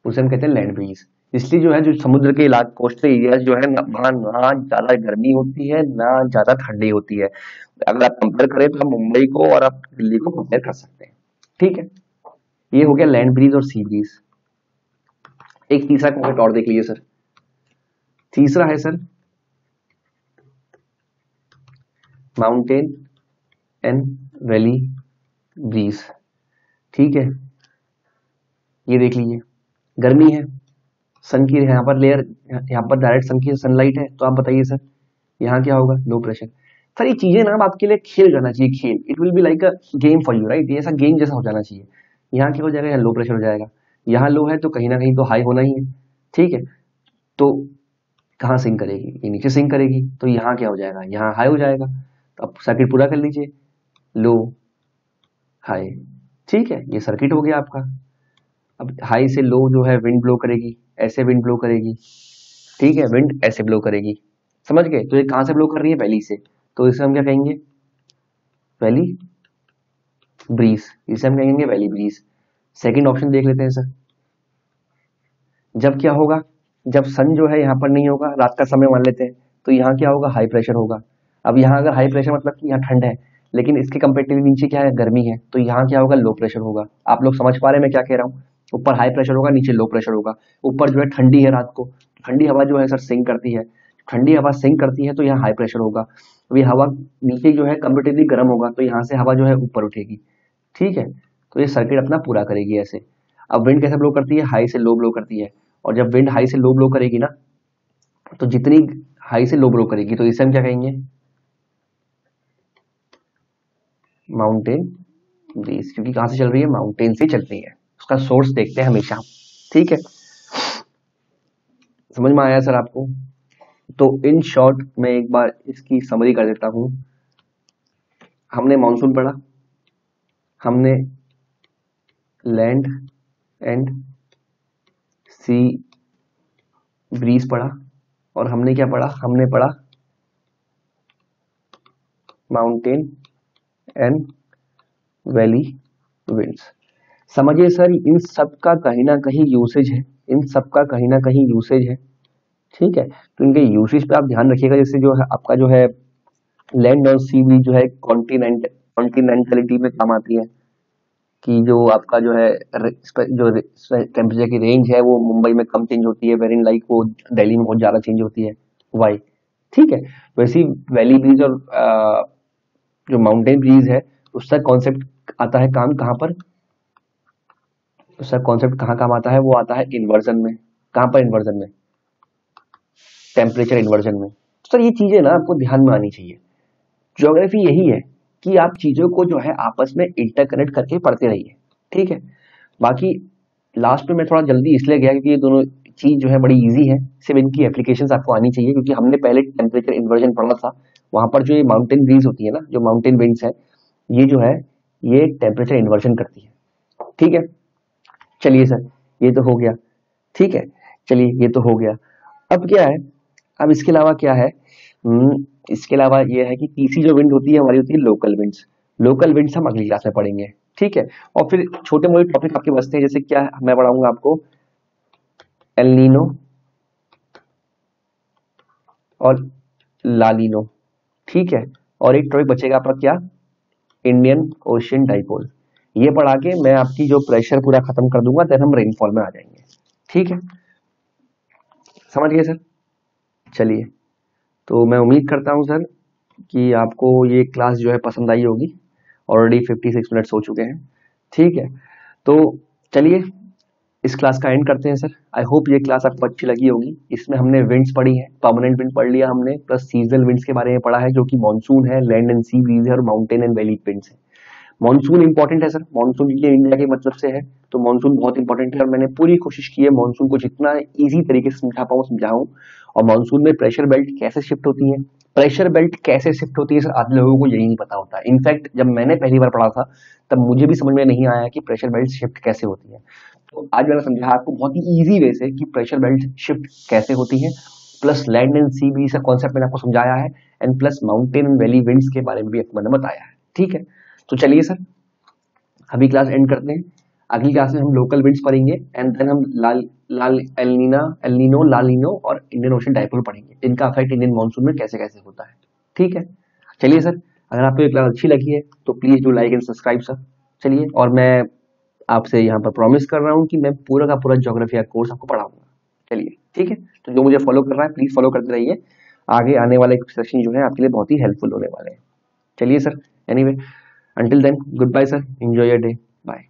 उसे हम कहते हैं लैंड ब्रीज। इसलिए जो है जो समुद्र के इलाके कोस्टल एरियाज जो है वहां ना ज्यादा गर्मी होती है ना ज्यादा ठंडी होती है। अगर आप कंपेयर करें तो आप मुंबई को और आप दिल्ली को कंपेयर कर सकते हैं। ठीक है, ये हो गया लैंड ब्रीज और सी ब्रीज। एक तीसरा कॉन्सेप्ट और देख लीजिए सर। तीसरा है sir mountain and valley breeze. ठीक है, ये देख लीजिए, गर्मी है, सन की यहाँ पर लेयर, यहाँ पर डायरेक्ट सन की सनलाइट है, तो आप बताइए सर यहाँ क्या होगा? Low pressure. सर ये चीजें ना आपके लिए खेल करना चाहिए, खेल, it will be like a game for you, right? ये ऐसा गेम जैसा हो जाना चाहिए। यहाँ क्या हो जाएगा? यहाँ लो प्रेशर हो जाएगा, यहाँ लो है तो कहीं ना कहीं तो हाई होना ही है। ठीक है, तो कहाँ सिंक करेगी? ये नीचे सिंक करेगी, तो यहाँ क्या हो जाएगा? यहाँ हाई हो जाएगा। तो अब सर्किट पूरा कर लीजिए, लो हाई। ठीक है, ये सर्किट हो गया आपका। अब हाई से लो जो है विंड ब्लो करेगी, ऐसे विंड ब्लो करेगी। ठीक है, विंड ऐसे ब्लो करेगी, समझ गए? तो ये कहां से ब्लो कर रही है? वैली से, तो इसे हम क्या कहेंगे? वैली ब्रीज, इसे हम कहेंगे वैली ब्रीज। सेकंड ऑप्शन देख लेते हैं सर। जब क्या होगा, जब सन जो है यहाँ पर नहीं होगा, रात का समय मान लेते हैं, तो यहाँ क्या होगा? हाई प्रेशर होगा। अब यहाँ अगर हाई प्रेशर मतलब कि यहाँ ठंड है, लेकिन इसके कंपेरेटिवली नीचे क्या है? गर्मी है, तो यहाँ क्या होगा? लो प्रेशर होगा। आप लोग समझ पा रहे हैं मैं क्या कह रहा हूँ? ऊपर हाई प्रेशर होगा, नीचे लो प्रेशर होगा। ऊपर जो है ठंडी है रात को, ठंडी हवा जो है सर सिंक करती है, ठंडी हवा सिंक करती है तो यहाँ हाई प्रेशर होगा। अब ये हवा नीचे जो है कंपेरेटिवली गर्म होगा, तो यहाँ से हवा जो है ऊपर उठेगी। ठीक है, तो ये सर्किट अपना पूरा करेगी ऐसे। अब विंड कैसे ब्लो करती है? हाई से लो ब्लो करती है, और जब विंड हाई से लो ब्लो करेगी ना, तो जितनी हाई से लो ब्लो करेगी, तो इसे हम क्या कहेंगे? माउंटेन ब्रीज, क्योंकि कहां से चल रही है? माउंटेन से चल रही है। उसका सोर्स देखते हैं हमेशा। ठीक है, समझ में आया सर आपको? तो इन शॉर्ट मैं एक बार इसकी समरी कर देता हूं। हमने मानसून पढ़ा, हमने लैंड एंड सी ब्रीज पढ़ा, और हमने क्या पढ़ा? हमने पढ़ा माउंटेन एंड वैली विंड्स। समझिए सर, इन सब का कहीं ना कहीं यूसेज है, इन सब का कहीं ना कहीं यूसेज है। ठीक है, तो इनके यूसेज पे आप ध्यान रखिएगा। जैसे जो है आपका जो है लैंड और सी ब्रीज जो है कॉन्टिनेंटलिटी में काम आती है, कि जो आपका जो है जो टेम्परेचर की रेंज है वो मुंबई में कम चेंज होती है, वेरिन लाइक वो दिल्ली में बहुत ज्यादा चेंज होती है। वाई? ठीक है। वैसी वैली ब्रीज और जो माउंटेन ब्रीज है उसका कॉन्सेप्ट आता है काम कहाँ पर, उसका कॉन्सेप्ट कहाँ काम आता है, वो आता है इन्वर्जन में। कहाँ पर इन्वर्जन में? टेम्परेचर इन्वर्जन में। तो सर ये चीजें ना आपको ध्यान में आनी चाहिए। ज्योग्राफी यही है कि आप चीजों को जो है आपस में इंटरकनेक्ट करके पढ़ते रहिए, ठीक है। बाकी लास्ट में मैं थोड़ा जल्दी इसलिए गया क्योंकि ये दोनों चीज जो है बड़ी इजी है, सिर्फ इनकी एप्लीकेशंस आपको आनी चाहिए, क्योंकि हमने पहले टेम्परेचर इन्वर्जन पढ़ा था। वहां पर जो ये माउंटेन ब्रीज होती है ना, जो माउंटेन विंड्स है, ये जो है ये टेम्परेचर इन्वर्जन करती है, ठीक है। चलिए सर, ये तो हो गया, ठीक है। चलिए ये तो हो गया। अब क्या है, अब इसके अलावा क्या है, इसके अलावा ये है कि तीसरी जो विंड होती है हमारी होती है लोकल विंड्स। लोकल विंड्स हम अगली क्लास में पढ़ेंगे, ठीक है। और फिर छोटे मोटे टॉपिक आपके बचते हैं, जैसे क्या मैं पढ़ाऊंगा आपको, एल नीनो और लालिनो, ठीक है। और एक टॉपिक बचेगा आपका क्या, इंडियन ओशियन डाइपोल। ये पढ़ा के मैं आपकी जो प्रेशर पूरा खत्म कर दूंगा, देन हम रेनफॉल में आ जाएंगे, ठीक है। समझ गए सर? चलिए, तो मैं उम्मीद करता हूं सर कि आपको ये क्लास जो है पसंद आई होगी। ऑलरेडी 56 मिनट्स हो चुके हैं, ठीक है। तो चलिए इस क्लास का एंड करते हैं सर। आई होप ये क्लास आपको अच्छी लगी होगी। इसमें हमने विंड्स पढ़ी है, परमानेंट विंड पढ़ लिया हमने, प्लस सीजनल विंड्स के बारे में पढ़ा है, जो कि मानसून है, लैंड एंड सी ब्रीज है, और माउंटेन एंड वैली विंड्स है। मानसून इंपॉर्टेंट है सर, मानसून ये इंडिया के मतलब से है, तो मानसून बहुत इंपॉर्टेंट है, और मैंने पूरी कोशिश की है मानसून को जितना इजी तरीके से समझा पाऊँ समझाऊं। और मानसून में प्रेशर बेल्ट कैसे शिफ्ट होती है, प्रेशर बेल्ट कैसे शिफ्ट होती है सर, आधे लोगों को यही नहीं पता होता है। इनफैक्ट जब मैंने पहली बार पढ़ा था तब मुझे भी समझ में नहीं आया कि प्रेशर बेल्ट शिफ्ट कैसे होती है। तो आज मैंने समझा आपको बहुत ही इजी वे से कि प्रेशर बेल्ट शिफ्ट कैसे होती है, plus land and sea bridge का कॉन्सेप्ट मैंने आपको समझाया है, and plus mountain and valley winds के बारे में भी मैंने बताया है, ठीक है। तो चलिए सर, अभी क्लास एंड करते हैं। अगली क्लास में हम लोकल विंड्स पढ़ेंगे, एंड देन हम लाल लाल एलनीनो लालिनो और इंडियन ओशन डाइपोल पढ़ेंगे, इनका इफेक्ट इंडियन मानसून में कैसे कैसे होता है, ठीक है। चलिए सर, अगर आपको ये क्लास अच्छी लगी है तो please do like and subscribe sir. चलिए, और मैं आपसे यहाँ पर प्रॉमिस कर रहा हूँ कि मैं पूरा का पूरा ज्योग्राफी का कोर्स आपको पढ़ाऊंगा। चलिए ठीक है, तो जो मुझे फॉलो कर रहा है प्लीज फॉलो करते रहिए। आगे आने वाले सेशन जो है आपके लिए बहुत ही हेल्पफुल होने वाले हैं। चलिए sir, anyway, until then, goodbye sir, enjoy your day, bye.